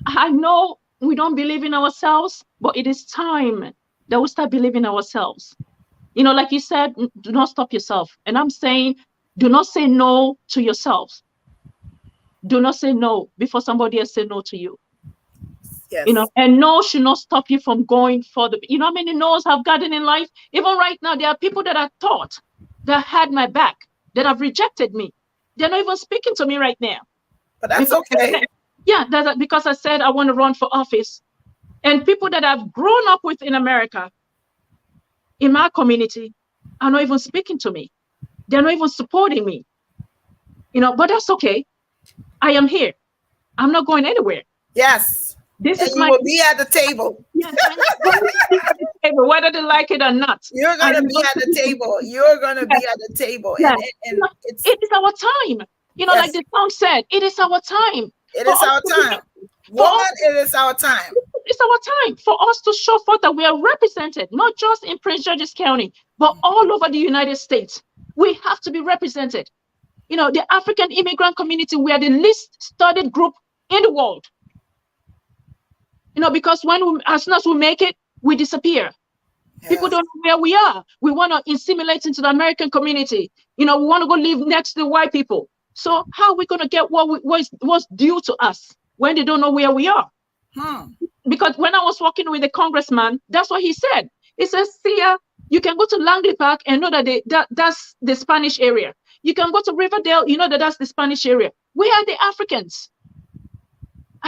I know we don't believe in ourselves, but it is time that we start believing ourselves. Like you said, do not stop yourself. And I'm saying, do not say no to yourselves. Do not say no before somebody else say no to you. Yes. And no should not stop you from going further. How many no's have gotten in life? Even right now, there are people that I thought that had my back, that have rejected me. They're not even speaking to me right now. But that's okay. That's because I said I want to run for office. And people that I've grown up with in America, in my community, are not even speaking to me. They're not even supporting me. But that's okay. I am here. I'm not going anywhere. Yes. This and is you will be at the table. Yes, I'm going to be at the table, whether they like it or not. You're going to be at the table. You're going to be at the table. Yes. And it is our time. Yes. Like the song said, it is our time. It is our time. Woman, it is our time. It's our time for us to show forth that we are represented, not just in Prince George's County, but all over the United States. We have to be represented. The African immigrant community, we are the least studied group in the world. Because as soon as we make it, we disappear. Yes. People don't know where we are. We want to assimilate into the American community. We want to go live next to the white people. So how are we going to get what's due to us when they don't know where we are? Because when I was walking with the congressman, that's what he said. He says, Sia, you can go to Langley Park and know that that's the Spanish area. You can go to Riverdale, that's the Spanish area. We are the Africans.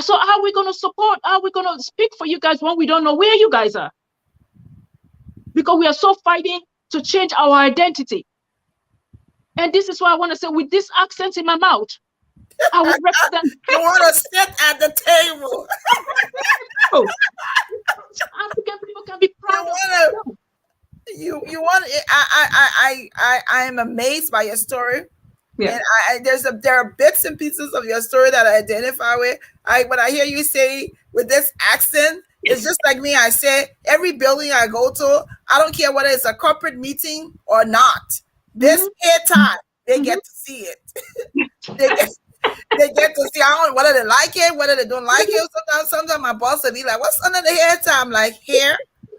So how are we going to support? How are we going to speak for you guys when we don't know where you guys are? Because we are so fighting to change our identity. And this is why I want to say, with this accent in my mouth, I will represent. You want to sit at the table. African people can be proud of you want. I am amazed by your story. Yeah. And there are bits and pieces of your story that I identify with. When I hear you say with this accent, it's just like me. I say every building I go to, I don't care whether it's a corporate meeting or not. This hair tie, they get to see it. they get to see. I don't know whether they like it, whether they don't like it. Sometimes my boss will be like, "What's under the hair tie?" I'm like, "Hair,"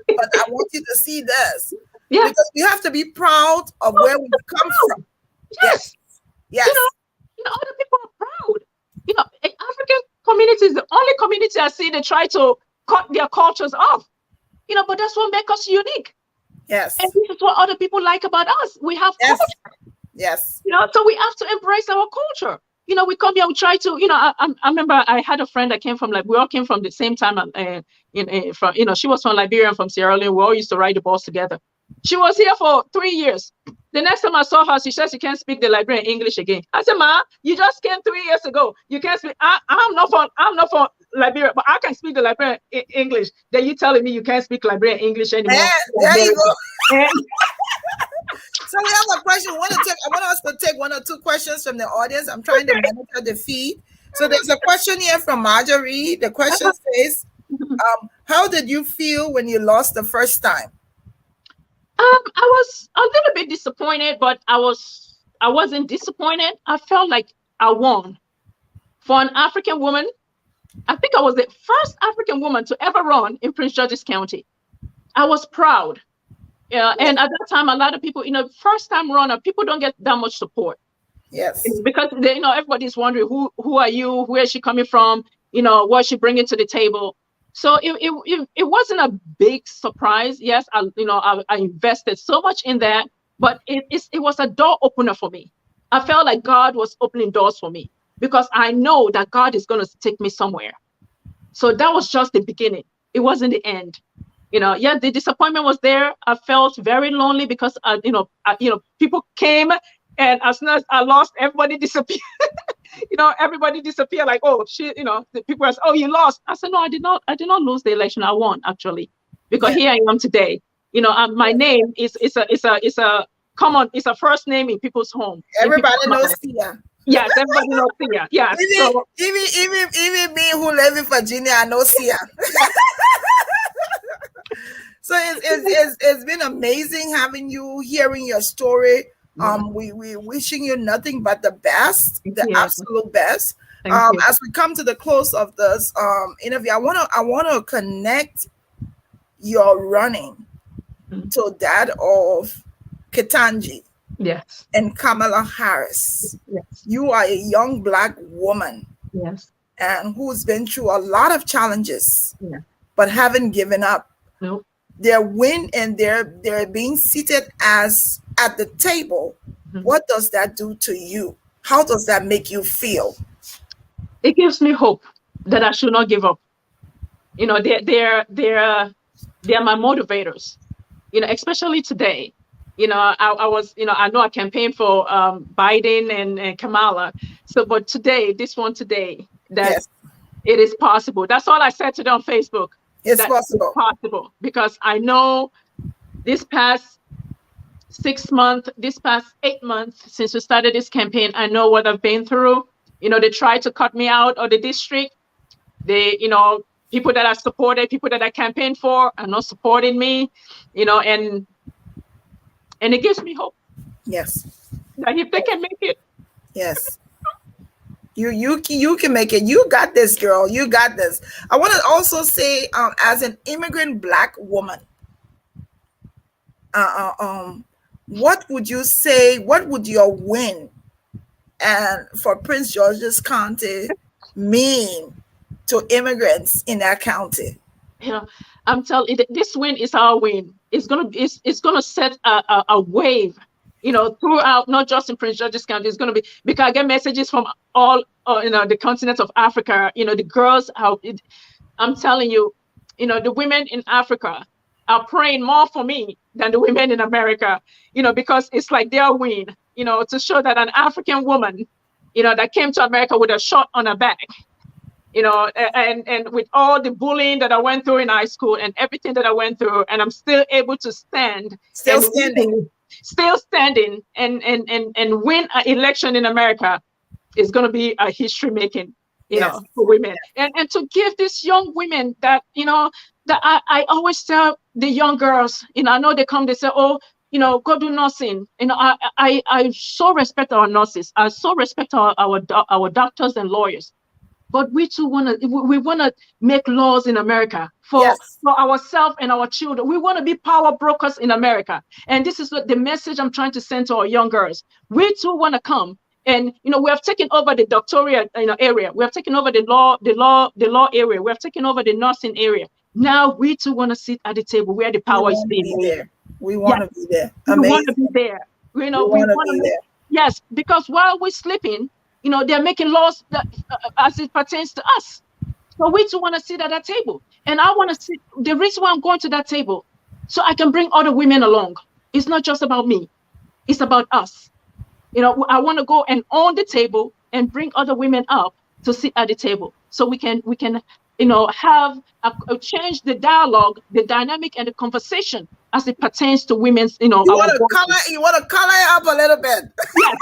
but I want you to see this because we have to be proud of where we come from. Yes. Other people are proud. African community is the only community I see they try to cut their cultures off. But that's what makes us unique. Yes. And this is what other people like about us. We have culture. Yes. So we have to embrace our culture. We come here, we try to, I remember I had a friend that came from, we all came from the same time, she was from Liberia and from Sierra Leone. We all used to ride the bus together. She was here for 3 years. The next time I saw her, she said she can't speak the Liberian English again. I said, Ma, you just came 3 years ago. You can't speak. I'm not from Liberia, but I can speak the Liberian English. Then you telling me you can't speak Liberian English anymore? There you go. And So we have a question. I want us to take one or two questions from the audience. I'm trying to monitor the feed. So there's a question here from Marjorie. The question says, how did you feel when you lost the first time? I was a little bit disappointed, but I wasn't disappointed. I felt like I won. For an African woman, I think I was the first African woman to ever run in Prince George's County. I was proud. And at that time, a lot of people, first time runner, people don't get that much support. Yes. It's because everybody's wondering who are you, where is she coming from, what she bringing to the table. So it wasn't a big surprise. Yes, I invested so much in that, but it was a door opener for me. I felt like God was opening doors for me because I know that God is going to take me somewhere. So that was just the beginning. It wasn't the end. The disappointment was there. I felt very lonely because people came, and as soon as I lost, everybody disappeared. Everybody disappeared. Like, oh, the people were, oh, you lost. I said, no, I did not lose the election. I won, actually, because here I am today. My name is it's a first name in people's home. Everybody knows Sia. Yes, everybody knows Sia. Yes. Even me who live in Virginia, I know Sia. So it's been amazing having you, hearing your story. We wishing you nothing but the best, the absolute best. As we come to the close of this interview, I wanna connect your running to that of Ketanji. Yes. And Kamala Harris. Yes. You are a young Black woman. Yes. And who's been through a lot of challenges. Yeah. But haven't given up. Nope. Their win and they're being seated as at the table. Mm-hmm. What does that do to you? How does that make you feel? It gives me hope that I should not give up. They're my motivators. Especially today. I was, I know I campaigned for Biden and Kamala. So, but today, that it is possible. That's all I said today on Facebook. It's possible. It's possible because I know this past 8 months since we started this campaign, I know what I've been through. They tried to cut me out of the district. They, people that I supported, people that I campaigned for are not supporting me, and it gives me hope. Yes. That if they can make it. Yes. You can make it. You got this, girl. You got this. I want to also say, as an immigrant Black woman, what would you say? What would your win and for Prince George's County mean to immigrants in that county? I'm telling you, this win is our win. It's gonna set a wave, throughout, not just in Prince George's County. It's gonna be, because I get messages from all, the continent of Africa. The girls, I'm telling you, the women in Africa are praying more for me than the women in America. Because it's like their win. To show that an African woman, that came to America with a shot on her back. And with all the bullying that I went through in high school and everything that I went through, and I'm still able to stand, still standing and win an election in America is going to be a history making, for women. And to give these young women that, that I always tell the young girls, I know they come, they say, oh, go do nursing. I so respect our nurses. I so respect our doctors and lawyers. But we too want to make laws in America for ourselves and our children. We want to be power brokers in America. And this is what the message I'm trying to send to our young girls. We too want to come. And, we have taken over the doctoral area. We have taken over the law area. We have taken over the nursing area. Now we too want to sit at the table where the power is being made. We want to be there. Amazing. We want to be there. We want to be there. Yes, because while we're sleeping, they're making laws that, as it pertains to us. So we too want to sit at that table. And I want to sit. The reason why I'm going to that table, so I can bring other women along. It's not just about me. It's about us. I want to go and own the table and bring other women up to sit at the table. So we can have change the dialogue, the dynamic, and the conversation as it pertains to women's, You our want to voices. color? You want to color it up a little bit? Yes.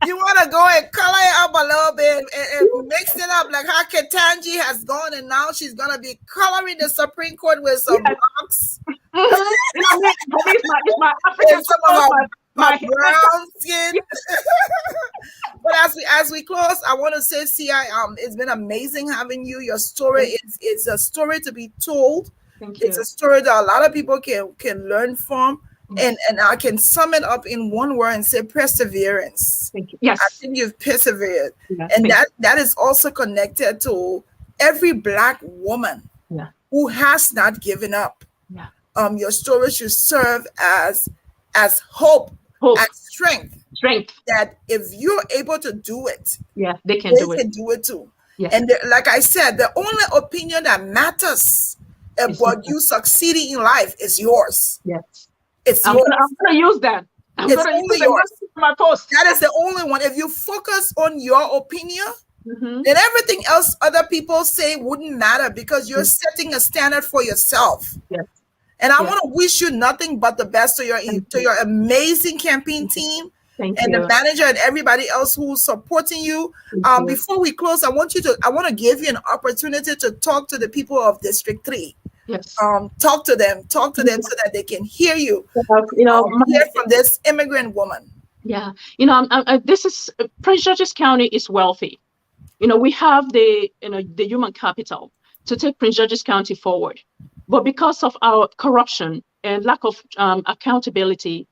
You want to go and color it up a little bit and mix it up like how Ketanji has gone, and now she's gonna be coloring the Supreme Court with some blocks. It's my African And some of my brown skin. But as we close, I want to say, Sia, it's been amazing having you. Your story is a story to be told. Thank you. It's a story that a lot of people can learn from. And I can sum it up in one word and say perseverance. Thank you. Yes. I think you've persevered. Yeah, and that is also connected to every Black woman who has not given up. Yeah. Your story should serve as hope. As strength. That if you're able to do it, they can do it too. Yes. And like I said, the only opinion that matters about you succeeding in life is yours. Yes. It's yours. I'm gonna use that. It's only yours. My post. That is the only one. If you focus on your opinion, then everything else other people say wouldn't matter, because you're setting a standard for yourself. Yes. And I want to wish you nothing but the best to your amazing campaign team. Thank and you. The manager and everybody else who's supporting you. Before we close, I want to give you an opportunity to talk to the people of District 3. Yes. Talk to them so that they can hear you. Hear from this immigrant woman. Yeah. This is Prince George's County is wealthy. We have the human capital to take Prince George's County forward, but because of our corruption and lack of accountability,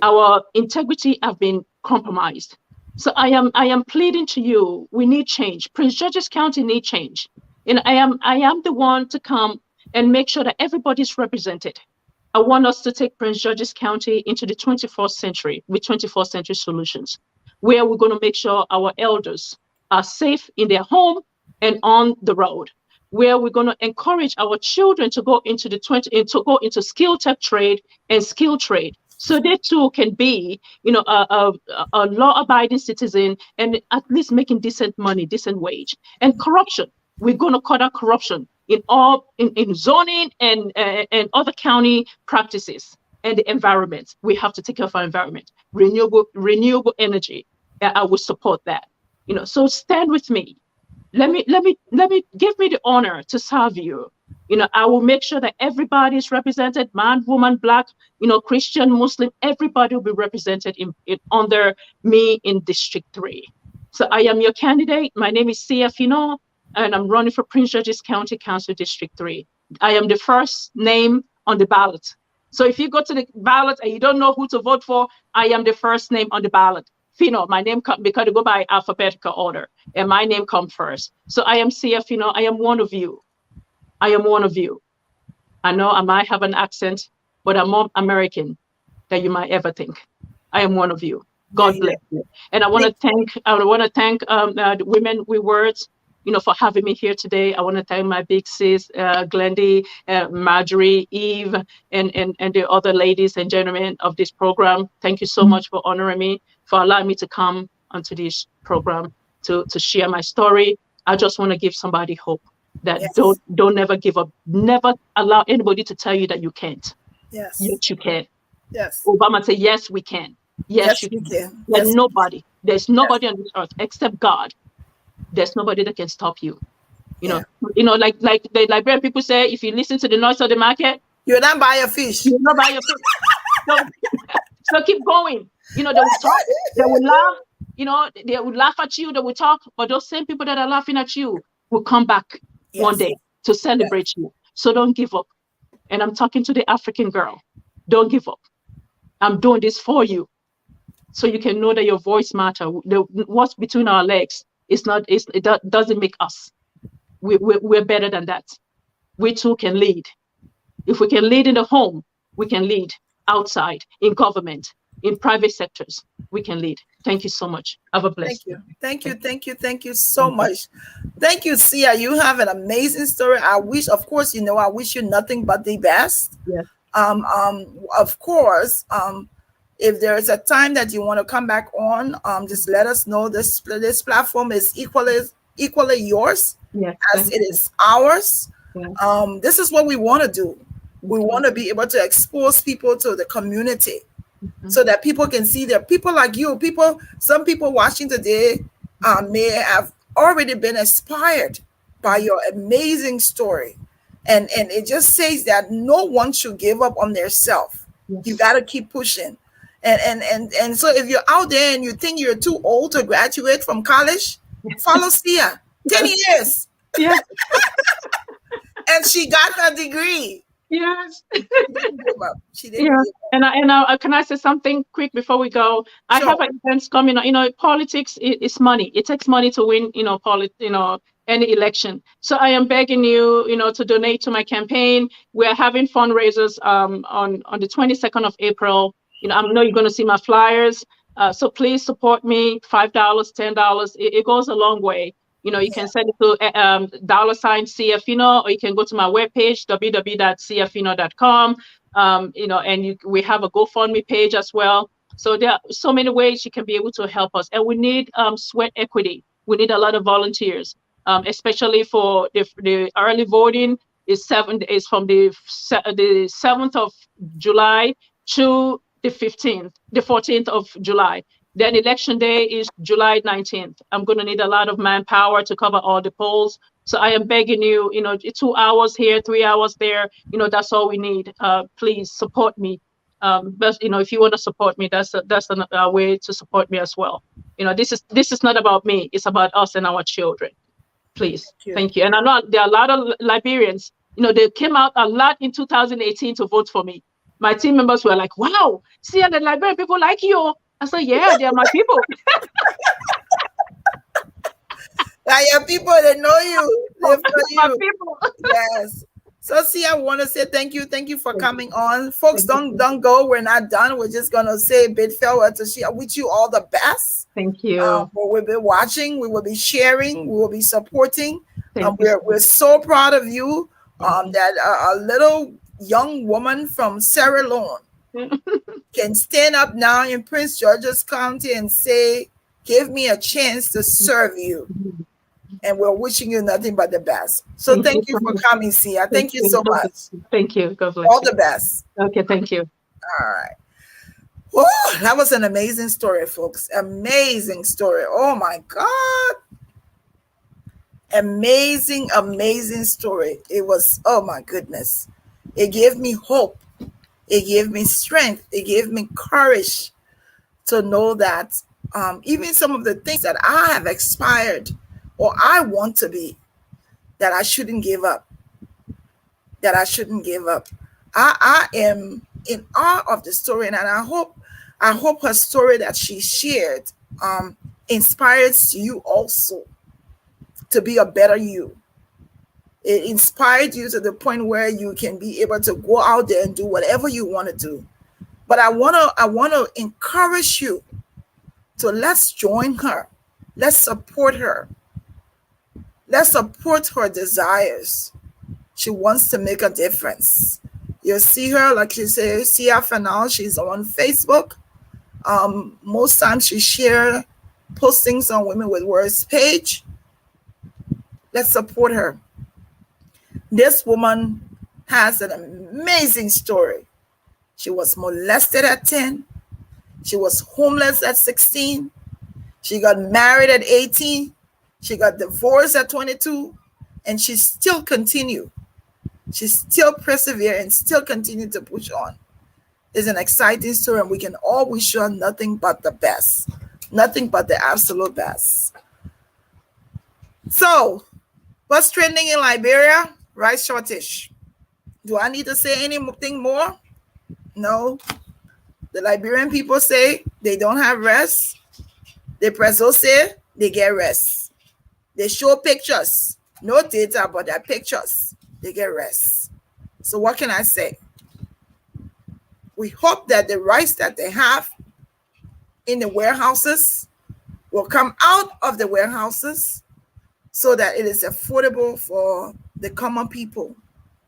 our integrity have been compromised. So I am pleading to you. We need change. Prince George's County need change. I am the one to come and make sure that everybody's represented. I want us to take Prince George's County into the 21st century with 21st century solutions, where we're going to make sure our elders are safe in their home and on the road, where we're going to encourage our children to go into skill tech trade and skill trade, so they too can be, a law-abiding citizen and at least making decent money, decent wage. And corruption, we're going to cut out corruption in zoning and other county practices, and the environment. We have to take care of our environment. Renewable energy. I will support that. So stand with me. Let me give me the honor to serve you. I will make sure that everybody is represented, man, woman, Black, Christian, Muslim, everybody will be represented under me in District 3. So I am your candidate. My name is Sia Finoh, and I'm running for Prince George's County Council District 3. I am the first name on the ballot. So if you go to the ballot and you don't know who to vote for, I am the first name on the ballot. Finoh, my name comes because they go by alphabetical order, and my name comes first. So I am Sia Finoh. I am one of you. I am one of you. I know I might have an accent, but I'm more American than you might ever think. I am one of you. God bless you. And I want to thank the Women with Words, for having me here today. I want to thank my big sis, Glendy, Marjorie, Eve, and the other ladies and gentlemen of this program. Thank you so much for honoring me, for allowing me to come onto this program to share my story. I just want to give somebody hope that don't never give up. Never allow anybody to tell you that you can't. Yes. Yes, you can. Yes. Obama said, yes, we can. Yes, you can. There's nobody on this earth except God. There's nobody that can stop you. Like the Liberian people say, if you listen to the noise of the market, you're not buy a fish. You're not buy a fish. So keep going. They will talk, they will laugh, they will laugh at you, they will talk, but those same people that are laughing at you will come back one day to celebrate you. So don't give up. And I'm talking to the African girl. Don't give up. I'm doing this for you, so you can know that your voice matters. What's between our legs it doesn't make us. We're better than that. We too can lead. If we can lead in the home, we can lead outside, in government, in private sectors. We can lead. Thank you so much. Have a blessed day. Thank you so much. Thank you, Sia. You have an amazing story. I wish you nothing but the best. Yes. Of course, If there is a time that you want to come back on, just let us know. This platform is equally yours Yes, as it is ours. yeah. This is what we want to do. We want to be able to expose people to the community so that people can see that people like you, some people watching today may have already been inspired by your amazing story. And it just says that no one should give up on their self. Yes. You got to keep pushing. And so if you're out there and you think you're too old to graduate from college, follow Sia. 10 years. Yeah. And she got her degree. Yes. She didn't give up. She didn't Yeah. give up. And can I say something quick before we go? I Sure. have events coming up. Politics is money. It takes money to win, any election. So I am begging you, to donate to my campaign. We're having fundraisers on the 22nd of April. I know you're going to see my flyers. So please support me. $5, $10. It goes a long way. You can send it to $Finoh, or you can go to my webpage, www.siafinoh.com. We have a GoFundMe page as well. So there are so many ways you can be able to help us. And we need sweat equity. We need a lot of volunteers, especially for the early voting is from the 7th of July to the 14th of July. Then election day is July 19th. I'm going to need a lot of manpower to cover all the polls. So I am begging you, 2 hours here, 3 hours there, that's all we need. Please support me. But if you want to support me, that's a way to support me as well. This is not about me. It's about us and our children. Please. Thank you. And I know there are a lot of Liberians, they came out a lot in 2018 to vote for me. My team members were like, wow, see, the Liberian people like you. I said, yeah, they're my people. Like your people that know you, live for you. My people. Yes. So see, I want to say thank you. Thank you for coming on. Folks, don't go. We're not done. We're just gonna say a bit farewell to share with you all the best. Thank you. We'll be watching, we will be sharing, we will be supporting. We're so proud of you. That a little young woman from Sierra Leone can stand up now in Prince George's County and say, give me a chance to serve you. And we're wishing you nothing but the best. So thank you for coming, Sia. Thank you so much. Thank you. God bless All you. the best. Okay, thank you. All right. Whoa, that was an amazing story, folks. Amazing story. Oh my God. Amazing, amazing story. It was, oh my goodness. It gave me hope. It gave me strength. It gave me courage to know that even some of the things that I have aspired or I want to be, that I shouldn't give up. That I shouldn't give up. I am in awe of the story, and I hope her story that she shared inspires you also to be a better you. It inspired you to the point where you can be able to go out there and do whatever you want to do. But I want to encourage you to let's join her. Let's support her. Let's support her desires. She wants to make a difference. You'll see her, like she says, Sia Finoh. She's on Facebook. Most times she shares postings on Women with Words page. Let's support her. This woman has an amazing story. She was molested at 10. She was homeless at 16. She got married at 18. She got divorced at 22. And she still continued. She still persevered and still continued to push on. It's an exciting story, and we can all wish her nothing but the best. Nothing but the absolute best. So, what's trending in Liberia? Rice shortage. Do I need to say anything more? No. The Liberian people say they don't have rest. The preso say they get rest. They show pictures. No data, but their pictures. They get rest. So what can I say? We hope that the rice that they have in the warehouses will come out of the warehouses so that it is affordable for the common people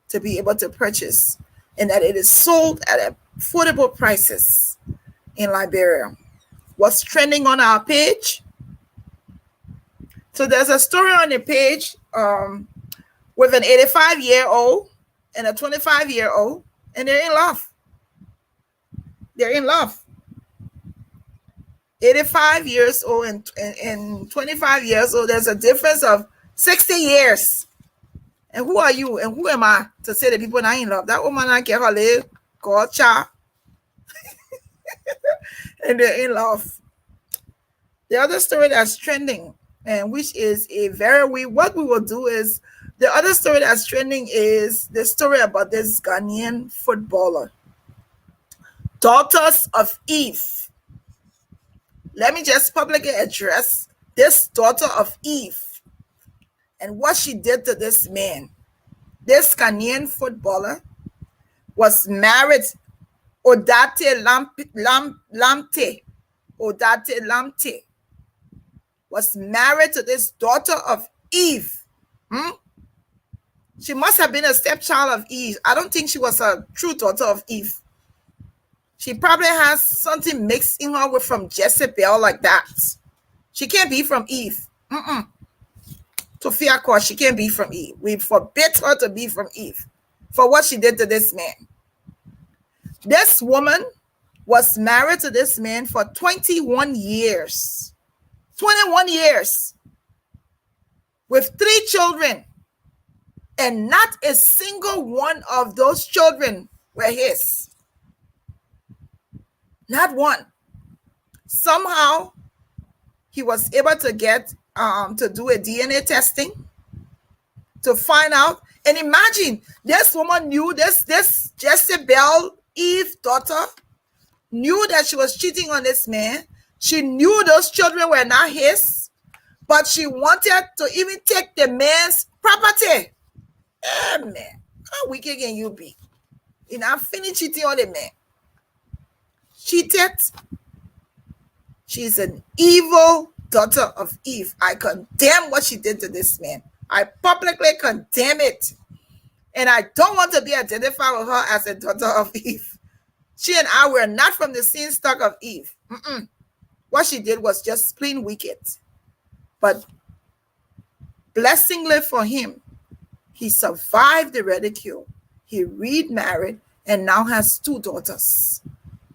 to be able to purchase, and that it is sold at affordable prices. in Liberia. What's trending on our page? So there's a story on the page with an 85-year-old and a 25-year-old, and they're in love. They're in love. 85 years old and 25 years old. There's a difference of 60 years. And who are you? And who am I to say that people not in love? That woman I get her live, called Cha. And they're in love. The other story that's trending, and which is a very what we will do is the other story that's trending is the story about this Ghanaian footballer, daughters of Eve. Let me just publicly address this daughter of Eve and what she did to this man. This Ghanaian footballer was married, Odate Lamte. Odate Lamte was married to this daughter of Eve. She must have been a stepchild of Eve. I don't think she was a true daughter of Eve. She probably has something mixed in her with from Jezebel like that. She can't be from Eve. Sophia Kosh, she can't be from Eve. We forbid her to be from Eve for what she did to this man. This woman was married to this man for 21 years. 21 years. With 3 children. And not a single one of those children were his. Not one. Somehow, he was able to get to do a DNA testing to find out. And imagine, this woman knew this Jezebel, Eve's daughter, knew that she was cheating on this man. She knew those children were not his, but she wanted to even take the man's property. Man, how wicked can you be? You know, I'm finished cheating on the man. Cheated. She's an evil daughter of Eve. I condemn what she did to this man. I publicly condemn it. And I don't want to be identified with her as a daughter of Eve. She and I were not from the same stock of Eve. What she did was just plain wicked. But blessingly for him, he survived the ridicule. He remarried and now has 2 daughters.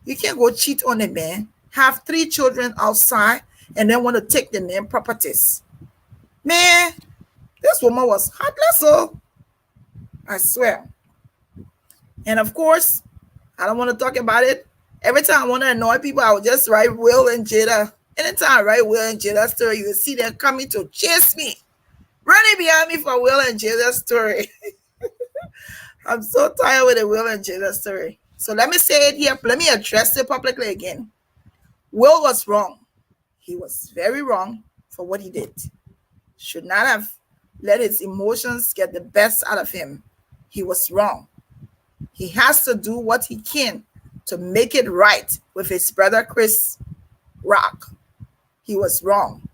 You can't go cheat on a man, have 3 children outside, and then want to take the man properties. Man, this woman was heartless, so I swear. And of course, I don't want to talk about it. Every time I want to annoy people, I would just write Will and Jada. Anytime I write Will and Jada story, you will see them coming to chase me. Running behind me for Will and Jada story. I'm so tired with the Will and Jada story. So let me say it here. Let me address it publicly again. Will was wrong. He was very wrong for what he did. Should not have let his emotions get the best out of him. He was wrong. He has to do what he can to make it right with his brother Chris Rock. He was wrong.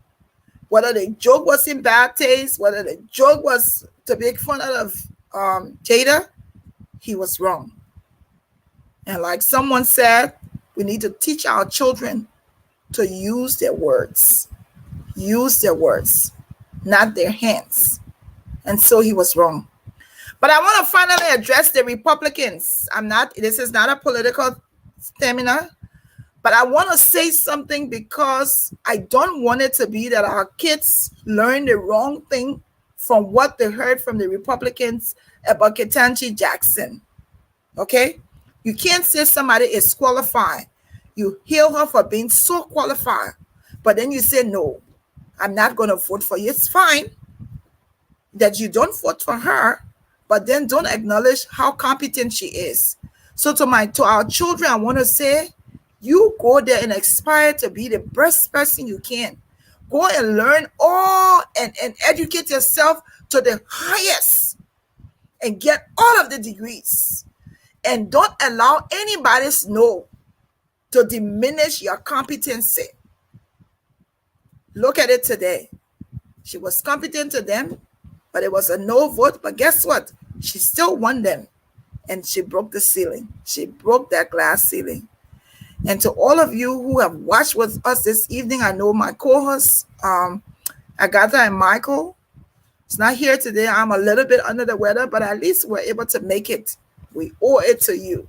Whether the joke was in bad taste, whether the joke was to make fun of Jada, he was wrong. And like someone said, we need to teach our children to use their words. Use their words, not their hands. And so he was wrong. But I want to finally address the Republicans. This is not a political seminar, but I want to say something because I don't want it to be that our kids learn the wrong thing from what they heard from the Republicans about Ketanji Jackson. Okay? You can't say somebody is qualified. You hail her for being so qualified, but then you say, no, I'm not going to vote for you. It's fine that you don't vote for her, but then don't acknowledge how competent she is. So to our children, I want to say, you go there and aspire to be the best person you can. Go and learn all and educate yourself to the highest and get all of the degrees. And don't allow anybody's no to diminish your competency. Look at it today. She was competent to them, but it was a no vote. But guess what? She still won them. And she broke the ceiling. She broke that glass ceiling. And to all of you who have watched with us this evening, I know my co-hosts, Agatha and Michael, is not here today. I'm a little bit under the weather, but at least we're able to make it. We owe it to you.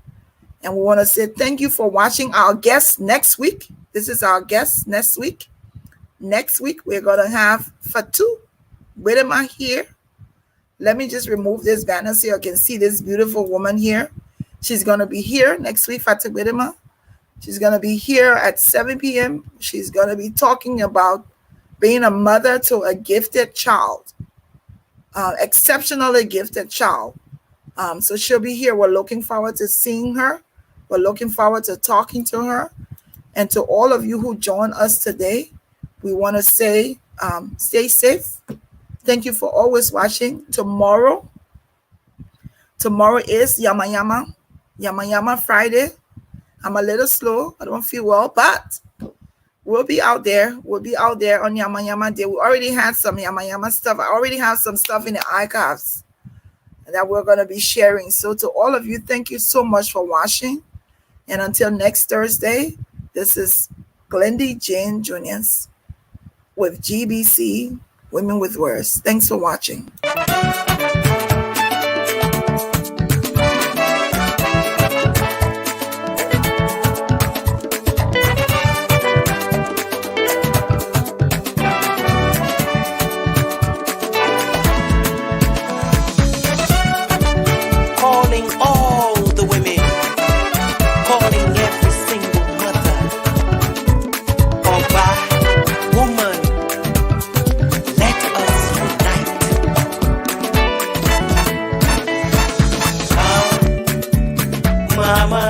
And we want to say thank you for watching. Our guest next week. This is our guest next week. Next week, we're going to have Fatu Widema here. Let me just remove this banner so you can see this beautiful woman here. She's going to be here next week, Fatu Widema. She's going to be here at 7 p.m. She's going to be talking about being a mother to a gifted child, exceptionally gifted child. So she'll be here. We're looking forward to seeing her. We're looking forward to talking to her. And to all of you who joined us today, we want to say stay safe. Thank you for always watching. Tomorrow is Yama Yama Friday. I'm a little slow. I don't feel well, but we'll be out there. We'll be out there on Yama Yama Day. We already had some Yama Yama stuff. I already have some stuff in the archives that we're going to be sharing. So to all of you, thank you so much for watching. And until next Thursday, this is Glendy Jane Juniors with GBC Women with Words. Thanks for watching. Calling all the women, calling every single mother. Oba, woman, let us unite. Come, mama.